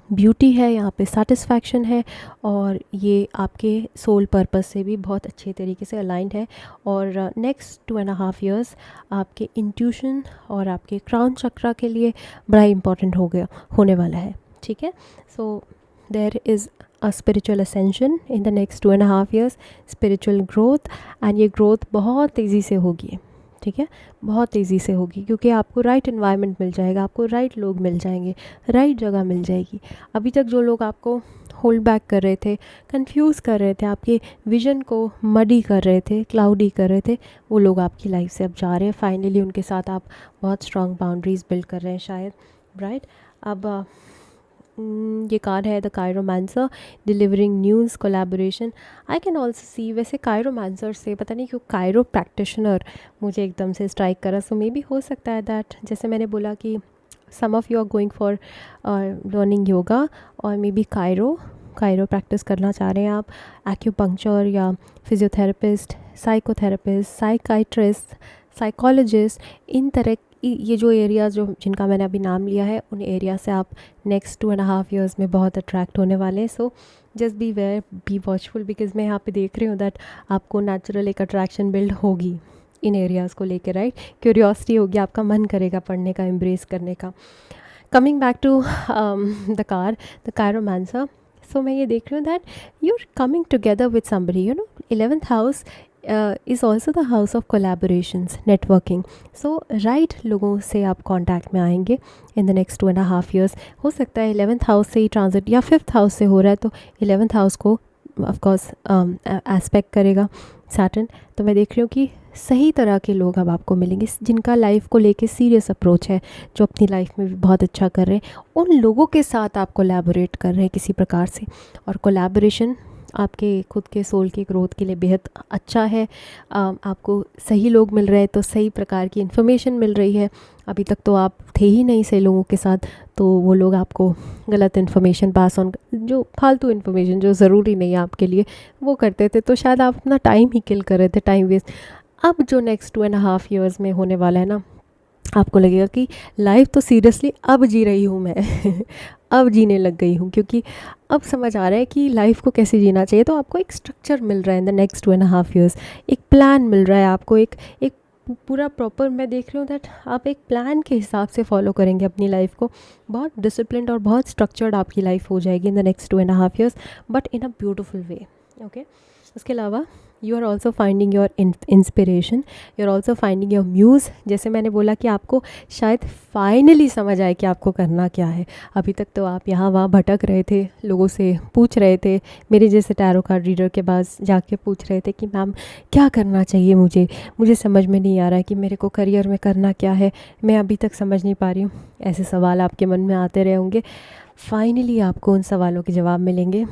ब्यूटी है, यहाँ पे सेटिस्फैक्शन है और ये आपके सोल पर्पस से भी बहुत अच्छे तरीके से अलाइंड है। और नेक्स्ट 2.5 years आपके इंट्यूशन और आपके क्राउन चक्रा के लिए बड़ा इम्पॉर्टेंट होने वाला है। ठीक है, so there is a spiritual ascension in the next 2.5 years, spiritual growth, and ये ग्रोथ बहुत तेज़ी से होगी। ठीक है, बहुत तेज़ी से होगी क्योंकि आपको राइट एनवायरनमेंट मिल जाएगा, आपको राइट लोग मिल जाएंगे, राइट जगह मिल जाएगी। अभी तक जो लोग आपको होल्ड बैक कर रहे थे, कंफ्यूज कर रहे थे, आपके विजन को मडी कर रहे थे, क्लाउडी कर रहे थे, वो लोग आपकी लाइफ से अब जा रहे हैं। फाइनली उनके साथ आप बहुत स्ट्रॉन्ग बाउंड्रीज बिल्ड कर रहे हैं शायद, राइट। अब ये कार्ड है the chiromancer, delivering news, collaboration. I can also see, वैसे कायरोमांसर से पता नहीं क्यों कायरो प्रैक्टिशनर मुझे एकदम से स्ट्राइक करा। सो मे बी हो सकता है दैट, जैसे मैंने बोला कि some of you are going for learning yoga और मे बी कायरो प्रैक्टिस करना चाह रहे हैं आप, एक्यूपंक्चर या फिजियोथेरेपिस्ट, साइकोथेरेपिस्ट, साइकाइट्रिस्ट, साइकोलॉजिस्ट, इन तरह ये जो एरियाज़ जो जिनका मैंने अभी नाम लिया है, उन एरिया से आप नेक्स्ट 2.5 years में बहुत अट्रैक्ट होने वाले हैं। So just be aware, be watchful, because मैं यहाँ पे देख रही हूँ दैट आपको नेचुरल एक अट्रैक्शन बिल्ड होगी इन एरियाज़ को लेकर, राइट। क्यूरियोसिटी होगी, आपका मन करेगा पढ़ने का, एम्ब्रेस करने का। Coming back to the chiromancer, so मैं ये देख रही हूँ that you are coming together with somebody, you know 11th house is also the house of collaborations, networking. So right लोगों से आप कॉन्टैक्ट में आएंगे इन द नेक्स्ट 2.5 years. हो सकता है 11th हाउस से ही ट्रांजिट या 5th हाउस से हो रहा है, तो 11th हाउस को ऑफकोर्स एस्पेक्ट करेगा सैटर्न. तो मैं देख रही हूँ कि सही तरह के लोग अब आपको मिलेंगे जिनका लाइफ को लेके सीरियस अप्रोच है, जो अपनी लाइफ में भी बहुत अच्छा कर रहे हैं. उन लोगों के साथ आप कोलैबोरेट कर रहे हैं किसी प्रकार से, और कोलैबोरेशन आपके खुद के सोल की ग्रोथ के लिए बेहद अच्छा है. आपको सही लोग मिल रहे हैं तो सही प्रकार की इन्फॉर्मेशन मिल रही है. अभी तक तो आप थे ही नहीं सही लोगों के साथ, तो वो लोग आपको गलत इन्फॉर्मेशन पास ऑन, जो फालतू इन्फॉर्मेशन जो ज़रूरी नहीं है आपके लिए, वो करते थे. तो शायद आप अपना टाइम ही किल कर रहे थे, टाइम वेस्ट. अब जो नेक्स्ट 2.5 years में होने वाला है ना, आपको लगेगा कि लाइफ तो सीरियसली अब जी रही हूँ मैं अब जीने लग गई हूँ, क्योंकि अब समझ आ रहा है कि लाइफ को कैसे जीना चाहिए. तो आपको एक स्ट्रक्चर मिल रहा है इन द नेक्स्ट 2.5 years, एक प्लान मिल रहा है आपको, एक पूरा प्रॉपर. मैं देख रही हूँ दैट आप एक प्लान के हिसाब से फॉलो करेंगे अपनी लाइफ को. बहुत डिसिप्लिन्ड और बहुत स्ट्रक्चर्ड आपकी लाइफ हो जाएगी in the next 2.5 years, but in a beautiful way. Okay. उसके अलावा you are also finding your inspiration, you are also finding your muse. जैसे मैंने बोला कि आपको शायद फाइनली समझ आए कि आपको करना क्या है. अभी तक तो आप यहाँ वहाँ भटक रहे थे, लोगों से पूछ रहे थे, मेरे जैसे टैरो कार्ड रीडर के पास जाके पूछ रहे थे कि मैम क्या करना चाहिए मुझे समझ में नहीं आ रहा है कि मेरे को करियर में करना क्या है, मैं अभी तक समझ नहीं पा रही हूँ. ऐसे सवाल आपके मन में आते रहे होंगे. फाइनली आपको उन सवालों के जवाब मिलेंगे.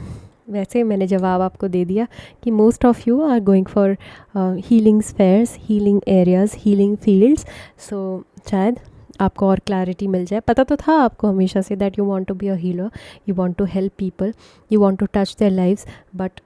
वैसे मैंने जवाब आपको दे दिया कि most of you are going for healing spheres, healing areas, healing fields. So शायद आपको और क्लैरिटी मिल जाए. पता तो था आपको हमेशा से that you want to be a healer, you want to help people, you want to touch their lives, but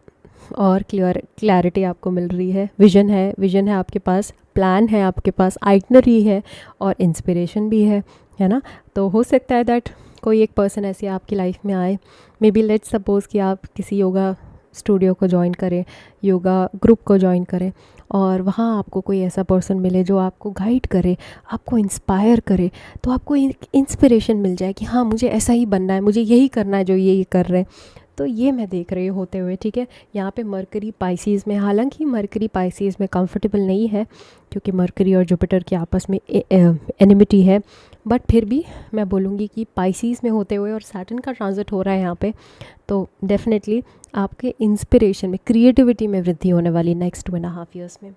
और क्लैरिटी आपको मिल रही है. विजन है आपके पास, प्लान है आपके पास, आइटनरी है और इंस्पिरेशन भी है ना. तो हो सकता है दैट कोई एक पर्सन ऐसी आपकी लाइफ में आए. मे बी लेट्स सपोज़ कि आप किसी योगा स्टूडियो को ज्वाइन करें, योगा ग्रुप को ज्वाइन करें, और वहाँ आपको कोई ऐसा पर्सन मिले जो आपको गाइड करे, आपको इंस्पायर करे. तो आपको इंस्पिरेशन मिल जाए कि हाँ मुझे ऐसा ही बनना है, मुझे यही करना है जो ये कर रहे हैं. तो ये मैं देख रही होते हुए. ठीक है. यहाँ पे मरकरी पाइसीज़ में, हालांकि मरकरी पाइसीज़ में कंफर्टेबल नहीं है क्योंकि मरकरी और जुपिटर की आपस में एनिमिटी है, बट फिर भी मैं बोलूँगी कि पाइसीज़ में होते हुए और सैटर्न का ट्रांजिट हो रहा है यहाँ पे, तो डेफिनेटली आपके इंस्पिरेशन में, क्रिएटिविटी में वृद्धि होने वाली नेक्स्ट 2.5 years में.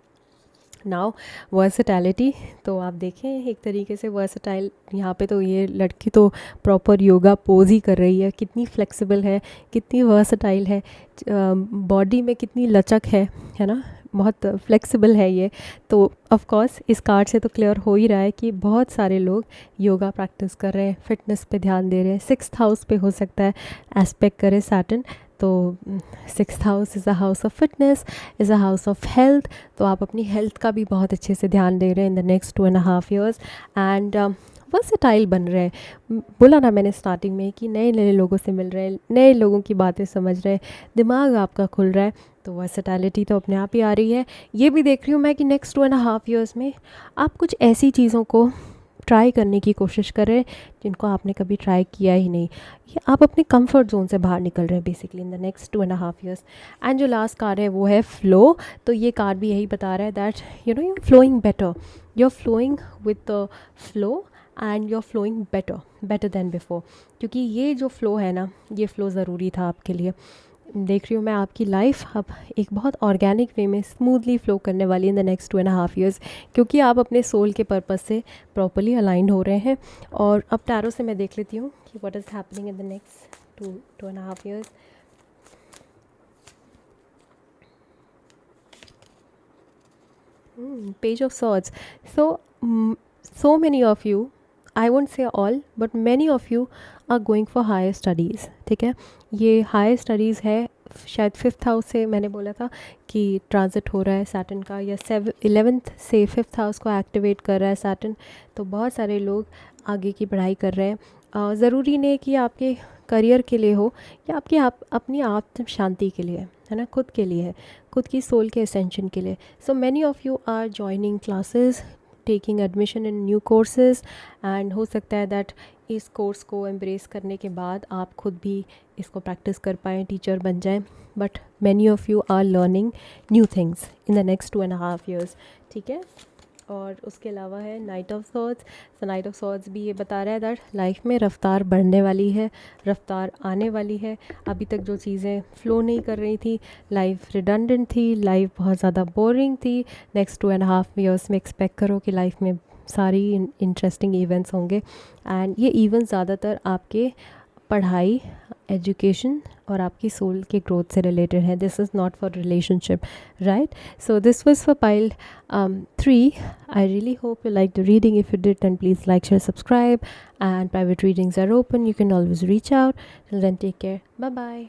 नाउ वर्सटैलिटी, तो आप देखें एक तरीके से वर्सटाइल. यहाँ पे तो ये लड़की तो प्रॉपर योगा पोज ही कर रही है. कितनी फ्लेक्सिबल है, कितनी वर्सटाइल है, बॉडी में कितनी लचक है ना, बहुत फ्लेक्सिबल है ये. तो ऑफ कोर्स इस कार्ड से तो क्लियर हो ही रहा है कि बहुत सारे लोग योगा प्रैक्टिस कर रहे हैं, फिटनेस पे ध्यान दे रहे हैं. 6th हाउस पे हो सकता है एस्पेक्ट करे सैटर्न. तो 6th house is a house of fitness, is a house of health. तो आप अपनी हेल्थ का भी बहुत अच्छे से ध्यान दे रहे हैं इन the next 2.5 years. And versatile बन रहे हैं. बोला ना मैंने स्टार्टिंग में कि नए नए लोगों से मिल रहे हैं, नए लोगों की बातें समझ रहे हैं, दिमाग आपका खुल रहा है. तो वर्सेटैलिटी तो अपने आप ही आ रही है. ये भी देख रही हूँ मैं कि नेक्स्ट 2.5 years में आप कुछ ऐसी चीज़ों को ट्राई करने की कोशिश कर रहे हैं जिनको आपने कभी ट्राई किया ही नहीं. ये आप अपने कंफर्ट जोन से बाहर निकल रहे हैं basically in the next 2.5 years. And जो लास्ट कार्ड है वो है फ्लो. तो ये कार्ड भी यही बता रहा है that you know you are flowing better, you are flowing with the flow and you are flowing better than before. क्योंकि ये जो फ़्लो है ना, ये फ़्लो ज़रूरी था आपके लिए. देख रही हूँ मैं आपकी लाइफ अब एक बहुत ऑर्गेनिक वे में स्मूथली फ़्लो करने वाली इन द नेक्स्ट 2.5 years, क्योंकि आप अपने सोल के पर्पस से प्रॉपरली अलाइंड हो रहे हैं. और अब टैरो से मैं देख लेती हूँ कि what is happening in the next 2.5 years. Page of Swords. So many of you, I won't say all, but many of you are going for higher studies. ठीक है. ये हायर स्टडीज़ है. शायद 5th हाउस से मैंने बोला था कि ट्रांजिट हो रहा है सैटर्न का, या 11th से 5th हाउस को एक्टिवेट कर रहा है सैटर्न. तो बहुत सारे लोग आगे की पढ़ाई कर रहे हैं. ज़रूरी नहीं कि आपके करियर के लिए हो, या आपकी अपनी आत्म शांति के लिए है ना, खुद के लिए है, खुद की सोल के एसेंशन के लिए. So many of you are joining classes taking admission in new courses, and हो सकता है दैट इस कोर्स को एम्ब्रेस करने के बाद आप खुद भी इसको प्रैक्टिस कर पाएँ, टीचर बन जाएँ. But many of you are learning new things in the next 2.5 years. ठीक है. और उसके अलावा है नाइट ऑफ सॉर्ड्स. तो नाइट ऑफ सॉर्ड्स भी ये बता रहा है दैट लाइफ में रफ्तार बढ़ने वाली है, रफ्तार आने वाली है. अभी तक जो चीज़ें फ़्लो नहीं कर रही थी, लाइफ रिडंडेंट थी, लाइफ बहुत ज़्यादा बोरिंग थी, नेक्स्ट 2.5 years में एक्सपेक्ट करो कि लाइफ में सारी इंटरेस्टिंग इवेंट्स होंगे. एंड ये इवेंट्स ज़्यादातर आपके पढ़ाई, एजुकेशन और आपकी सोल के ग्रोथ से रिलेटेड है. This is not for relationship, right? So this was for pile 3. I really hope you liked the reading. If you did, then please like, share, subscribe, and private readings are open. You can always reach out. Till then, take care. Bye bye.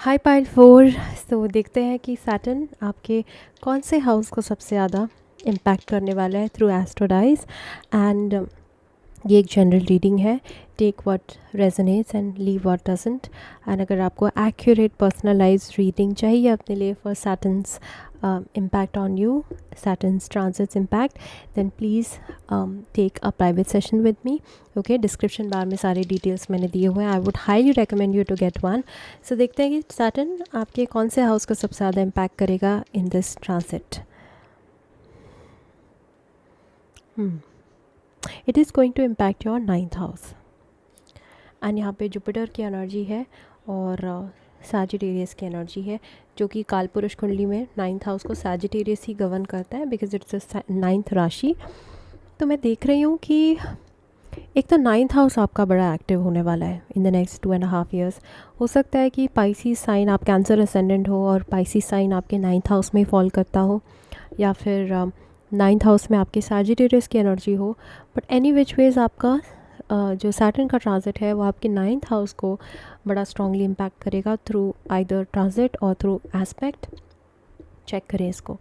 High pile 4. तो देखते हैं कि सैटर्न आपके कौन से हाउस को सबसे ज़्यादा इम्पैक्ट करने वाला है थ्रू एस्ट्रोडाइज. एंड ये एक जनरल रीडिंग है. Take what resonates and leave what doesn't. एंड अगर आपको एक्यूरेट पर्सनलाइज्ड रीडिंग चाहिए अपने लिए for Saturn's impact on you, Saturn's transits impact, then please take a private session with me. Okay, description bar में सारे details मैंने दिए हुए हैं. I would highly recommend you to get one. So देखते हैं कि Saturn आपके कौन से हाउस को सबसे ज़्यादा impact करेगा in this transit. It is going to impact your 9th house. And यहाँ पे जुपिटर की एनर्जी है और सैजिटेरियस की एनर्जी है, जो कि कालपुरुष कुंडली में 9th हाउस को सैजिटेरियस ही गवर्न करता है बिकॉज इट्स 9th राशि. तो मैं देख रही हूँ कि एक तो 9th हाउस आपका बड़ा एक्टिव होने वाला है इन द नेक्स्ट 2.5 years. हो सकता है कि पाइसिस साइन, आप कैंसर असेंडेंट हो और पाइसिस साइन आपके 9th हाउस में फॉल करता हो, या फिर 9th हाउस में आपके सैजिटेरियस की एनर्जी हो. बट एनी विच वेज आपका जो सैटर्न का ट्रांजिट है वो आपके 9th हाउस को बड़ा स्ट्रांगली इम्पैक्ट करेगा थ्रू आइदर ट्रांजिट और थ्रू एस्पेक्ट. चेक करें इसको.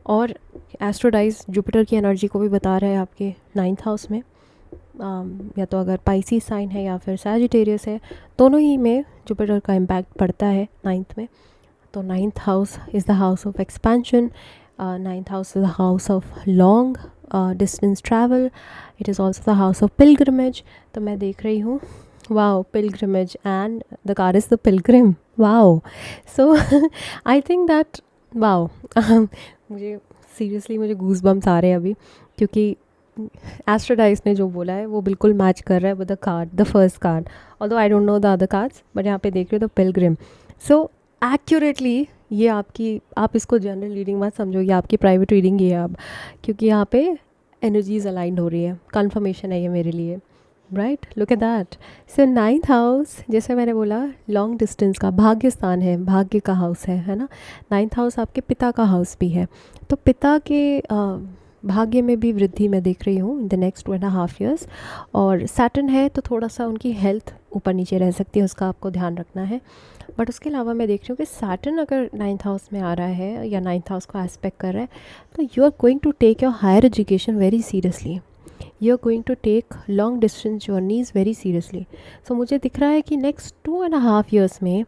और एस्ट्रोडाइज जुपिटर की एनर्जी को भी बता रहा है आपके 9th हाउस में. या तो अगर पाइसिस साइन है या फिर सैजिटेरियस है, दोनों ही में जुपिटर का इम्पैक्ट पड़ता है 9th में. तो 9th house is the house of expansion. 9th house is the house of long distance travel. It is also the house of pilgrimage. तो मैं देख रही हूँ, wow, pilgrimage, and the card is the pilgrim. Wow. So I think that wow. मुझे seriously मुझे goosebumps आ रहे हैं अभी, क्योंकि एस्ट्रोडाइज ने जो बोला है वो बिल्कुल मैच कर रहा है with the card, the first card. Although I don't know the other cards, but यहाँ पे देख रहे हो द पिलग्रिम. सो एक्यूरेटली ये आपकी, आप इसको जनरल रीडिंग मत समझो, ये आपकी प्राइवेट रीडिंग ही है अब, क्योंकि यहाँ पे एनर्जीज अलाइंड हो रही है. कन्फर्मेशन है ये मेरे लिए, right? Look at that. So 9th house, जैसे मैंने बोला, लॉन्ग डिस्टेंस का भाग्य स्थान है, भाग्य का हाउस है ना. 9th हाउस आपके पिता का हाउस भी है. तो पिता के भाग्य में भी वृद्धि मैं देख रही हूँ इन द नेक्स्ट 2.5 years. और सैटर्न है तो थोड़ा सा उनकी हेल्थ ऊपर नीचे रह सकती है, उसका आपको ध्यान रखना है. बट उसके अलावा मैं देख रही हूँ कि सैटर्न अगर 9th हाउस में आ रहा है या 9th हाउस को एस्पेक्ट कर रहा है, तो you are going to take your higher education very seriously. You are going to take long distance journeys very seriously. So मुझे दिख रहा है कि नेक्स्ट 2.5 years में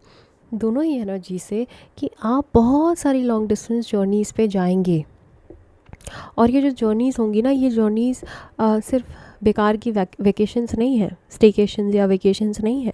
दोनों ही एनर्जी से कि आप बहुत सारी लॉन्ग डिस्टेंस जर्नीज़ पे जाएंगे. और ये जो जर्नीज़ होंगी ना, ये जर्नीज़ सिर्फ बेकार की वेकेशंस नहीं है, स्टेकेशंस या वेकेशंस नहीं है.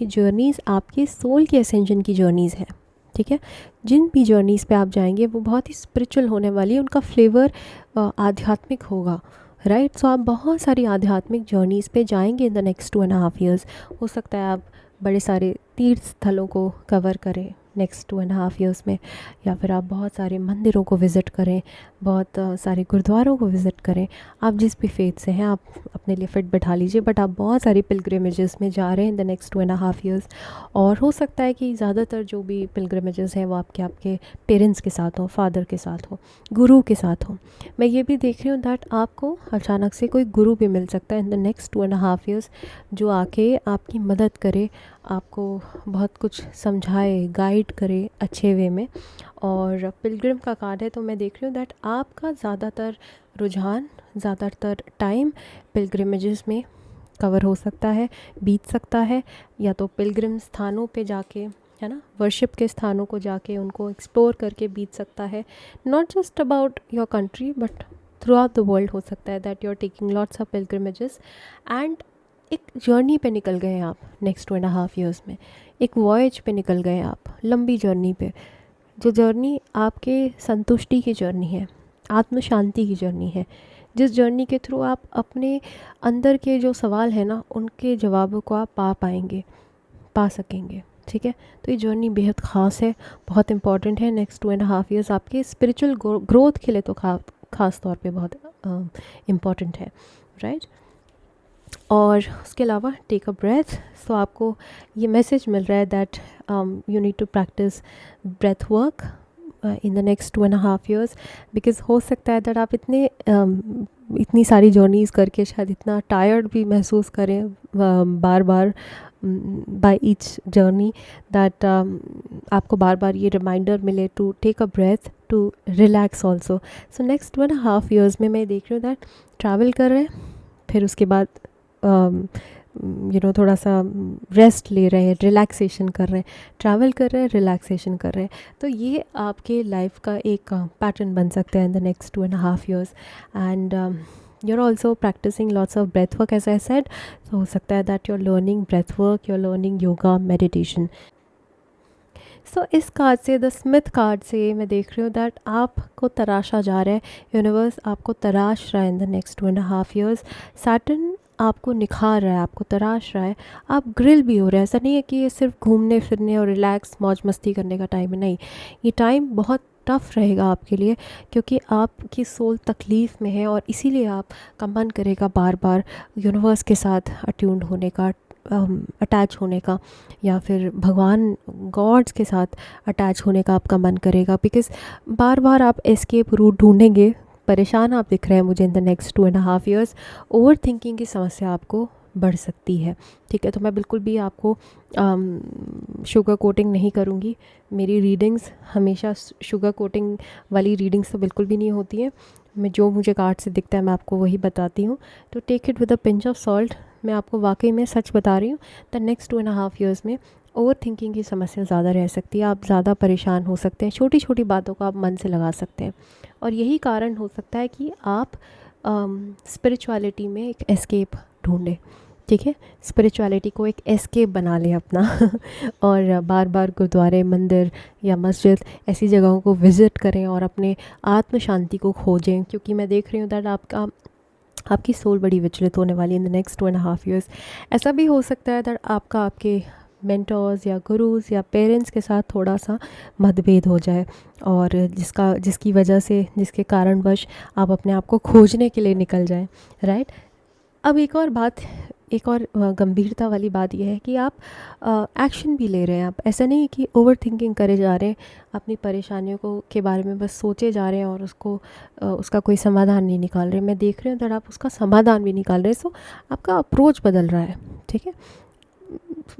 ये जर्नीज़ आपके सोल की असेंशन की जर्नीज़ हैं. ठीक है? जिन भी जर्नीज़ पे आप जाएंगे वो बहुत ही स्पिरिचुअल होने वाली है, उनका फ्लेवर आध्यात्मिक होगा, राइट? सो आप बहुत सारी आध्यात्मिक जर्नीज़ पे जाएंगे इन द नेक्स्ट 2.5 years. हो सकता है आप बड़े सारे तीर्थ स्थलों को कवर करें नेक्स्ट 2.5 years में, या फिर आप बहुत सारे मंदिरों को विज़िट करें, बहुत सारे गुरुद्वारों को विज़िट करें. आप जिस भी फेथ से हैं आप अपने लिए फ़िट बैठा लीजिए, बट आप बहुत सारी पिलग्रिमेजेस में जा रहे हैं इन द नेक्स्ट 2.5 years. और हो सकता है कि ज़्यादातर जो भी पिलग्रिमेजेस हैं वो आपके पेरेंट्स के साथ हों, फादर के साथ हो, गुरु के साथ हो. मैं ये भी देख रही हूँ दैट आपको अचानक से कोई गुरु भी मिल सकता है इन द नेक्स्ट 2.5 years, जो आके आपकी मदद करे, आपको बहुत कुछ समझाए, गाइड करे अच्छे वे में. और पिलग्रिम का कार्ड है, तो मैं देख रही हूँ दैट आपका ज़्यादातर रुझान, ज़्यादातर टाइम पिलग्रिमेजेस में कवर हो सकता है, बीत सकता है. या तो पिलग्रिम स्थानों पे जाके है ना, वर्शिप के स्थानों को जाके उनको एक्सप्लोर करके बीत सकता है। Not just about your country but throughout the world हो सकता है that you are taking lots of pilgrimages and एक जर्नी पे निकल गए आप नेक्स्ट 2.5 ईयर्स में, एक वॉयज पे निकल गए आप, लंबी जर्नी पे, जो जर्नी आपके संतुष्टि की जर्नी है, आत्म शांति की जर्नी है, जिस जर्नी के थ्रू आप अपने अंदर के जो सवाल है ना उनके जवाबों को आप पा सकेंगे। ठीक है, तो ये जर्नी बेहद ख़ास है, बहुत इंपॉर्टेंट है। नेक्स्ट 2.5 ईयर्स आपके स्पिरिचुअल ग्रोथ के लिए तो ख़ास तौर पे बहुत इम्पॉर्टेंट है, राइट। और उसके अलावा टेक अ ब्रेथ, सो आपको ये मैसेज मिल रहा है that you need to practise breath work in the next 2.5 years, because हो सकता है दैट आप इतनी सारी जर्नीज़ करके शायद इतना टायर्ड भी महसूस करें बार बार बाय ईच जर्नी, दैट आपको बार बार ये रिमाइंडर मिले to take a breath, to relax also. So next 2.5 years में मैं देख रही हूँ दैट ट्रैवल कर रहे हैं, फिर उसके बाद थोड़ा सा रेस्ट ले रहे हैं, रिलैक्सेशन कर रहे हैं, ट्रैवल कर रहे हैं, रिलैक्सेशन कर रहे हैं। तो ये आपके लाइफ का एक पैटर्न बन सकता है in the next 2.5 years. And you're also practicing lots of breath work as I said, so हो सकता है that you're learning breath work, you're learning yoga, meditation. सो इस कार्ड से, द स्मिथ कार्ड से मैं देख रही हूँ दैट आपको तराशा जा रहा है, यूनिवर्स आपको तराश रहा है in the next 2.5 years. Saturn आपको निखार रहा है, आपको तराश रहा है, आप ग्रिल भी हो रहे हैं। ऐसा नहीं है कि ये सिर्फ घूमने फिरने और रिलैक्स मौज मस्ती करने का टाइम है, नहीं, ये टाइम बहुत टफ़ रहेगा आपके लिए, क्योंकि आपकी सोल तकलीफ़ में है और इसीलिए आपका मन करेगा बार बार यूनिवर्स के साथ अट्यून्ड होने का, अटैच होने का, या फिर भगवान गॉड्स के साथ अटैच होने का आपका मन करेगा, बिकॉज़ बार बार आप एस्केप रूट ढूंढेंगे। परेशान आप दिख रहे हैं मुझे इन the next 2.5 years. Over thinking की समस्या आपको बढ़ सकती है। ठीक है, तो मैं बिल्कुल भी आपको शुगर कोटिंग नहीं करूँगी। मेरी रीडिंग्स हमेशा शुगर कोटिंग वाली रीडिंग्स तो बिल्कुल भी नहीं होती है। मैं जो मुझे कार्ड से दिखता है मैं आपको वही बताती हूँ, तो take it with a pinch of salt. मैं आपको वाकई में सच बता रही हूँ। द नेक्स्ट 2.5 ईयर्स में ओवर थिंकिंग की समस्या ज़्यादा रह सकती है, आप ज़्यादा परेशान हो सकते हैं, छोटी छोटी बातों को आप मन से लगा सकते हैं, और यही कारण हो सकता है कि आप स्पिरिचुअलिटी में एक एस्केप ढूंढें। ठीक है, स्पिरिचुअलिटी को एक एस्केप बना लें अपना और बार बार गुरुद्वारे, मंदिर या मस्जिद ऐसी जगहों को विज़िट करें और अपने आत्म शांति को खोजें, क्योंकि मैं देख रही हूँ दैट आपकी सोल बड़ी विचलित होने वाली इन द नेक्स्ट 2.5 ईयर्स। ऐसा भी हो सकता है दैट आपके मेंटर्स या गुरुज़ या पेरेंट्स के साथ थोड़ा सा मतभेद हो जाए, और जिसकी वजह से, जिसके कारणवश आप अपने आप को खोजने के लिए निकल जाएं, राइट। अब एक और गंभीरता वाली बात यह है कि आप एक्शन भी ले रहे हैं। आप ऐसा नहीं कि ओवर थिंकिंग करे जा रहे हैं, अपनी परेशानियों के बारे में बस सोचे जा रहे हैं और उसका कोई समाधान नहीं निकाल रहे। मैं देख रही हूँ कि आप उसका समाधान भी निकाल रहे हैं। सो आपका अप्रोच बदल रहा है। ठीक है,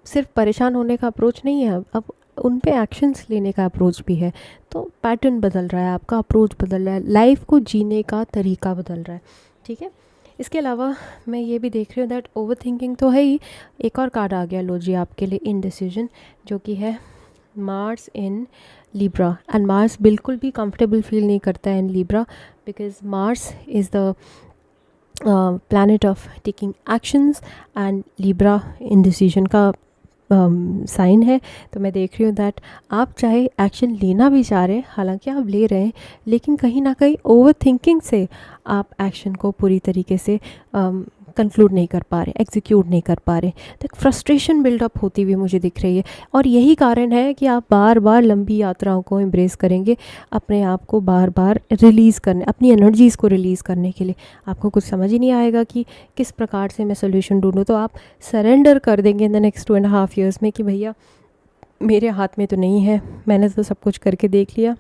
सिर्फ परेशान होने का अप्रोच नहीं है, अब उन पे एक्शंस लेने का अप्रोच भी है। तो पैटर्न बदल रहा है, आपका अप्रोच बदल रहा है, लाइफ को जीने का तरीका बदल रहा है। ठीक है, इसके अलावा मैं ये भी देख रही हूँ दैट ओवर थिंकिंग तो है ही, एक और कार्ड आ गया लो जी आपके लिए, इनडिसीजन, जो कि है Mars in Libra. And Mars बिल्कुल भी कंफर्टेबल फील नहीं करता है in Libra, because Mars is the planet of taking actions and Libra indecision का साइन है। तो मैं देख रही हूँ दैट आप चाहे एक्शन लेना भी चाह रहे हैं, हालांकि आप ले रहे हैं, लेकिन कहीं ना कहीं ओवर थिंकिंग से आप एक्शन को पूरी तरीके से कंक्लूड नहीं कर पा रहे, एग्जीक्यूट नहीं कर पा रहे। तो एक फ्रस्ट्रेशन बिल्डअप होती हुई मुझे दिख रही है, और यही कारण है कि आप बार बार लंबी यात्राओं को एम्ब्रेस करेंगे, अपने आप को बार बार रिलीज़ करने, अपनी एनर्जीज़ को रिलीज़ करने के लिए। आपको कुछ समझ ही नहीं आएगा कि किस प्रकार से मैं सोल्यूशन ढूंढूँ, तो आप सरेंडर कर देंगे इन द नेक्स्ट 2.5 ईयर्स में कि भैया मेरे हाथ में तो नहीं है, मैंने तो सब कुछ करके देख लिया,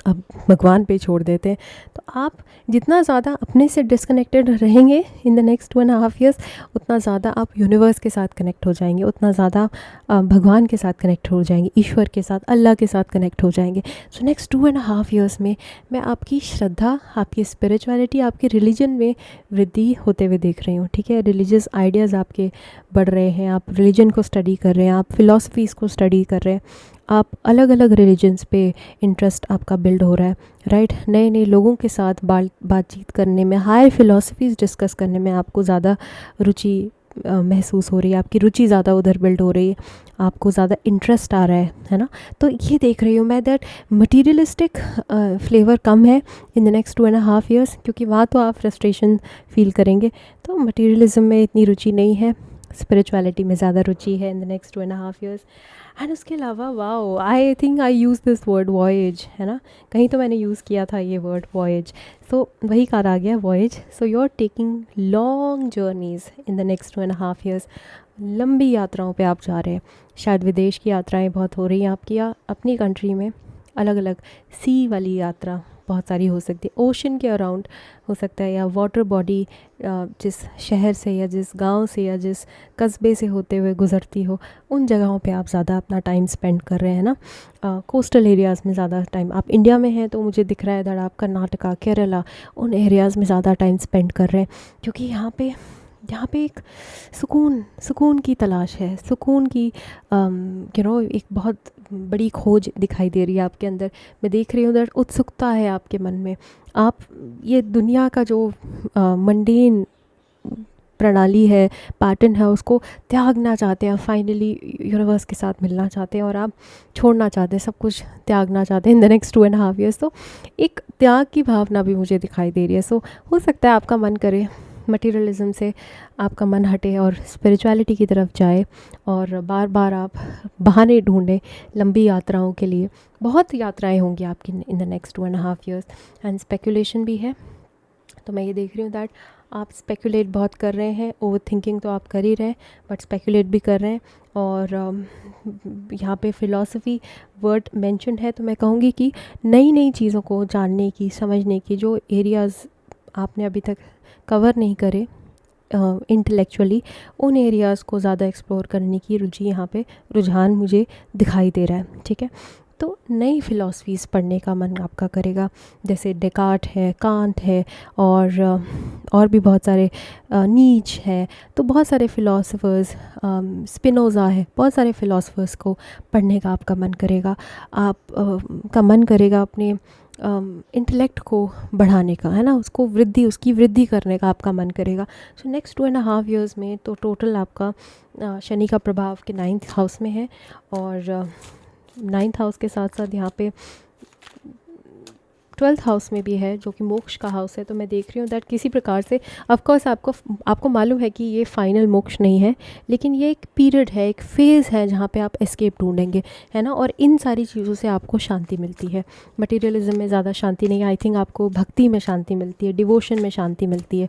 अब भगवान पे छोड़ देते हैं। तो आप जितना ज़्यादा अपने से डिस्कनेक्टेड रहेंगे इन द नेक्स्ट 2.5 years, उतना ज़्यादा आप यूनिवर्स के साथ कनेक्ट हो जाएंगे, उतना ज़्यादा भगवान के साथ कनेक्ट हो जाएंगे, ईश्वर के साथ, अल्लाह के साथ कनेक्ट हो जाएंगे। सो नेक्स्ट 2.5 years में मैं आपकी श्रद्धा, आपकी स्पिरिचुअलिटी, आपके रिलीजन में वृद्धि होते हुए देख रही हूँ। ठीक है, रिलीजियस आइडियाज़ आपके बढ़ रहे हैं, आप रिलीजन को स्टडी कर रहे हैं, आप फ़िलासफ़ीज़ को स्टडी कर रहे हैं, आप अलग अलग रिलीजन्स पे इंटरेस्ट आपका बिल्ड हो रहा है, राइट। नए नए लोगों के साथ बातचीत करने में, हायर फिलोसफीज़ डिस्कस करने में आपको ज़्यादा रुचि महसूस हो रही है, आपकी रुचि ज़्यादा उधर बिल्ड हो रही है, आपको ज़्यादा इंटरेस्ट आ रहा है ना। तो ये देख रही हूँ मैं दैट मटीरियलिस्टिक फ्लेवर कम है इन द नेक्स्ट 2.5 years, क्योंकि वहाँ तो आप फ्रस्ट्रेशन फील करेंगे। तो मटीरियलिज्म में इतनी रुचि नहीं है, स्पिरिचुअलिटी में ज़्यादा रुचि है in the next 2.5 years। And उसके अलावा wow, I think I use this word voyage, है ना, कहीं तो मैंने यूज़ किया था ये वर्ड वॉयज। सो वही कार आ गया voyage. So you are taking long journeys in the next 2.5 years। लंबी यात्राओं पे आप जा रहे हैं, शायद विदेश की यात्राएं बहुत हो रही हैं आपकी, या अपनी कंट्री में अलग अलग सी वाली यात्रा बहुत सारी हो सकती है, ओशन के अराउंड हो सकता है, या वाटर बॉडी जिस शहर से या जिस गांव से या जिस कस्बे से होते हुए गुज़रती हो, उन जगहों पे आप ज़्यादा अपना टाइम स्पेंड कर रहे हैं ना। कोस्टल एरियाज़ में ज़्यादा टाइम, आप इंडिया में हैं तो मुझे दिख रहा है दैट आप कर्नाटका, केरला, उन एरियाज़ में ज़्यादा टाइम स्पेंड कर रहे हैं, क्योंकि यहाँ पे एक सुकून की तलाश है, सुकून की एक बहुत बड़ी खोज दिखाई दे रही है आपके अंदर। मैं देख रही हूँ उधर उत्सुकता है आपके मन में, आप ये दुनिया का जो मंडेन प्रणाली है, पैटर्न है, उसको त्यागना चाहते हैं, फाइनली यूनिवर्स के साथ मिलना चाहते हैं, और आप छोड़ना चाहते हैं, सब कुछ त्यागना चाहते हैं इन द नेक्स्ट 2.5 years। तो एक त्याग की भावना भी मुझे दिखाई दे रही है। सो हो सकता है आपका मन करे मटीरियलिज्म से आपका मन हटे और स्पिरिचुअलिटी की तरफ जाए, और बार बार आप बहाने ढूंढें लंबी यात्राओं के लिए। बहुत यात्राएं होंगी आपकी इन the next 2.5 years, and speculation भी है। तो मैं ये देख रही हूँ दैट आप स्पेकुलेट बहुत कर रहे हैं, ओवर थिंकिंग तो आप कर ही रहे हैं, बट स्पेकुलेट भी कर रहे हैं। और यहाँ पे फ़िलॉसफी वर्ड मेंशन है, तो मैं कहूँगी कि नई नई चीज़ों को जानने की, समझने की, जो एरियाज़ आपने अभी तक कवर नहीं करे इंटेलेक्चुअली, उन एरियाज़ को ज़्यादा एक्सप्लोर करने की रुचि, यहाँ पे रुझान मुझे दिखाई दे रहा है। ठीक है, तो नई फ़िलासफ़ीज़ पढ़ने का मन आपका करेगा, जैसे डेकार्ट है, कांट है, और भी बहुत सारे, नीच है, तो बहुत सारे फ़िलासफ़र्स, स्पिनोज़ा है, बहुत सारे फ़िलासफ़र्स को पढ़ने का आपका मन करेगा। आप का मन करेगा अपने इंटेलेक्ट को बढ़ाने का, है ना, उसकी वृद्धि करने का आपका मन करेगा। सो नेक्स्ट 2.5 years में तो टोटल आपका शनि का प्रभाव के 9th हाउस में है, और 9th हाउस के साथ साथ यहाँ पे 12th हाउस में भी है, जो कि मोक्ष का हाउस है। तो मैं देख रही हूँ दैट किसी प्रकार से, ऑफकोर्स आपको मालूम है कि ये फाइनल मोक्ष नहीं है, लेकिन ये एक पीरियड है, एक फ़ेज़ है जहाँ पे आप एस्केप ढूंढेंगे, है ना। और इन सारी चीज़ों से आपको शांति मिलती है। मटेरियलिज्म में ज़्यादा शांति नहीं, आई थिंक आपको भक्ति में शांति मिलती है, डिवोशन में शांति मिलती है,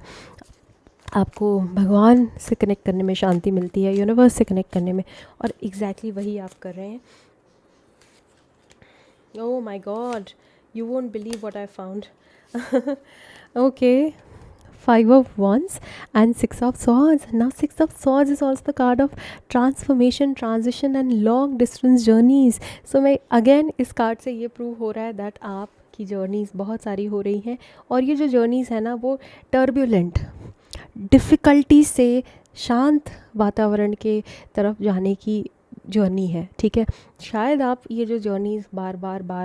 आपको भगवान से कनेक्ट करने में शांति मिलती है, यूनिवर्स से कनेक्ट करने में, और एग्जैक्टली वही आप कर रहे हैं। Oh my God, you won't believe what I found. Okay, 5 of Wands and 6 of Swords. Now 6 of Swords is also the card of transformation, transition and long distance journeys. So मैं again इस कार्ड से ये प्रूव हो रहा है दैट आपकी जर्नीज़ बहुत सारी हो रही हैं, और ये जो जर्नीज़ है ना, वो टर्बुलेंट, डिफ़िकल्टी से शांत वातावरण के तरफ जाने की जर्नी है। ठीक है, शायद आप ये जो जर्नीज़ बार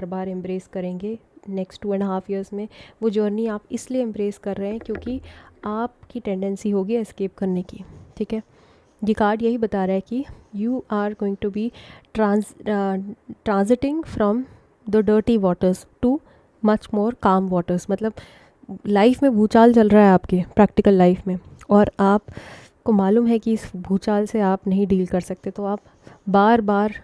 बार एम्ब्रेस करेंगे नेक्स्ट 2.5 years में, वो जर्नी आप इसलिए एम्ब्रेस कर रहे हैं क्योंकि आपकी टेंडेंसी होगी एस्केप करने की। ठीक है, ये कार्ड यही बता रहा है कि you are going to be transiting from the dirty waters to much more calm waters. मतलब लाइफ में भूचाल चल रहा है आपके प्रैक्टिकल लाइफ में, और आप को मालूम है कि इस भूचाल से आप नहीं डील कर सकते, तो आप बार बार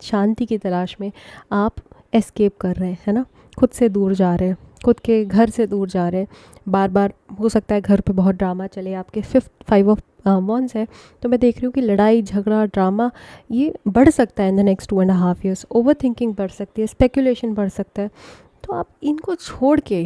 शांति की तलाश में आप एस्केप कर रहे हैं, है ना, खुद से दूर जा रहे हैं, खुद के घर से दूर जा रहे हैं बार बार। हो सकता है घर पे बहुत ड्रामा चले, आपके 5 of Wands है, तो मैं देख रही हूँ कि लड़ाई झगड़ा ड्रामा ये बढ़ सकता है in the next 2.5 years। Over thinking बढ़ सकती है, स्पेकुलेशन बढ़ सकता है, तो आप इनको छोड़ के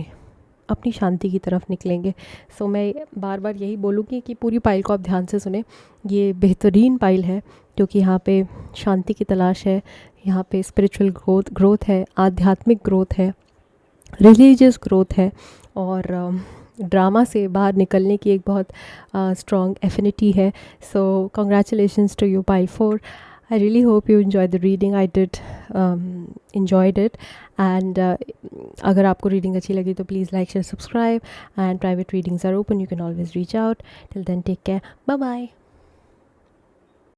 अपनी शांति की तरफ निकलेंगे। सो मैं बार बार यही बोलूँगी कि पूरी पाइल को आप ध्यान से सुने। ये बेहतरीन पाइल है क्योंकि यहाँ पे शांति की तलाश है, यहाँ पे स्पिरिचुअल ग्रोथ है, आध्यात्मिक ग्रोथ है, रिलीजियस ग्रोथ है, और ड्रामा से बाहर निकलने की एक बहुत स्ट्रॉन्ग एफिनिटी है। So congratulations to you pile 4। I really hope you enjoyed the reading. I did enjoyed it. And अगर आपको reading अच्छी लगी तो please like, share, subscribe. And private readings are open. You can always reach out. Till then, take care. Bye bye.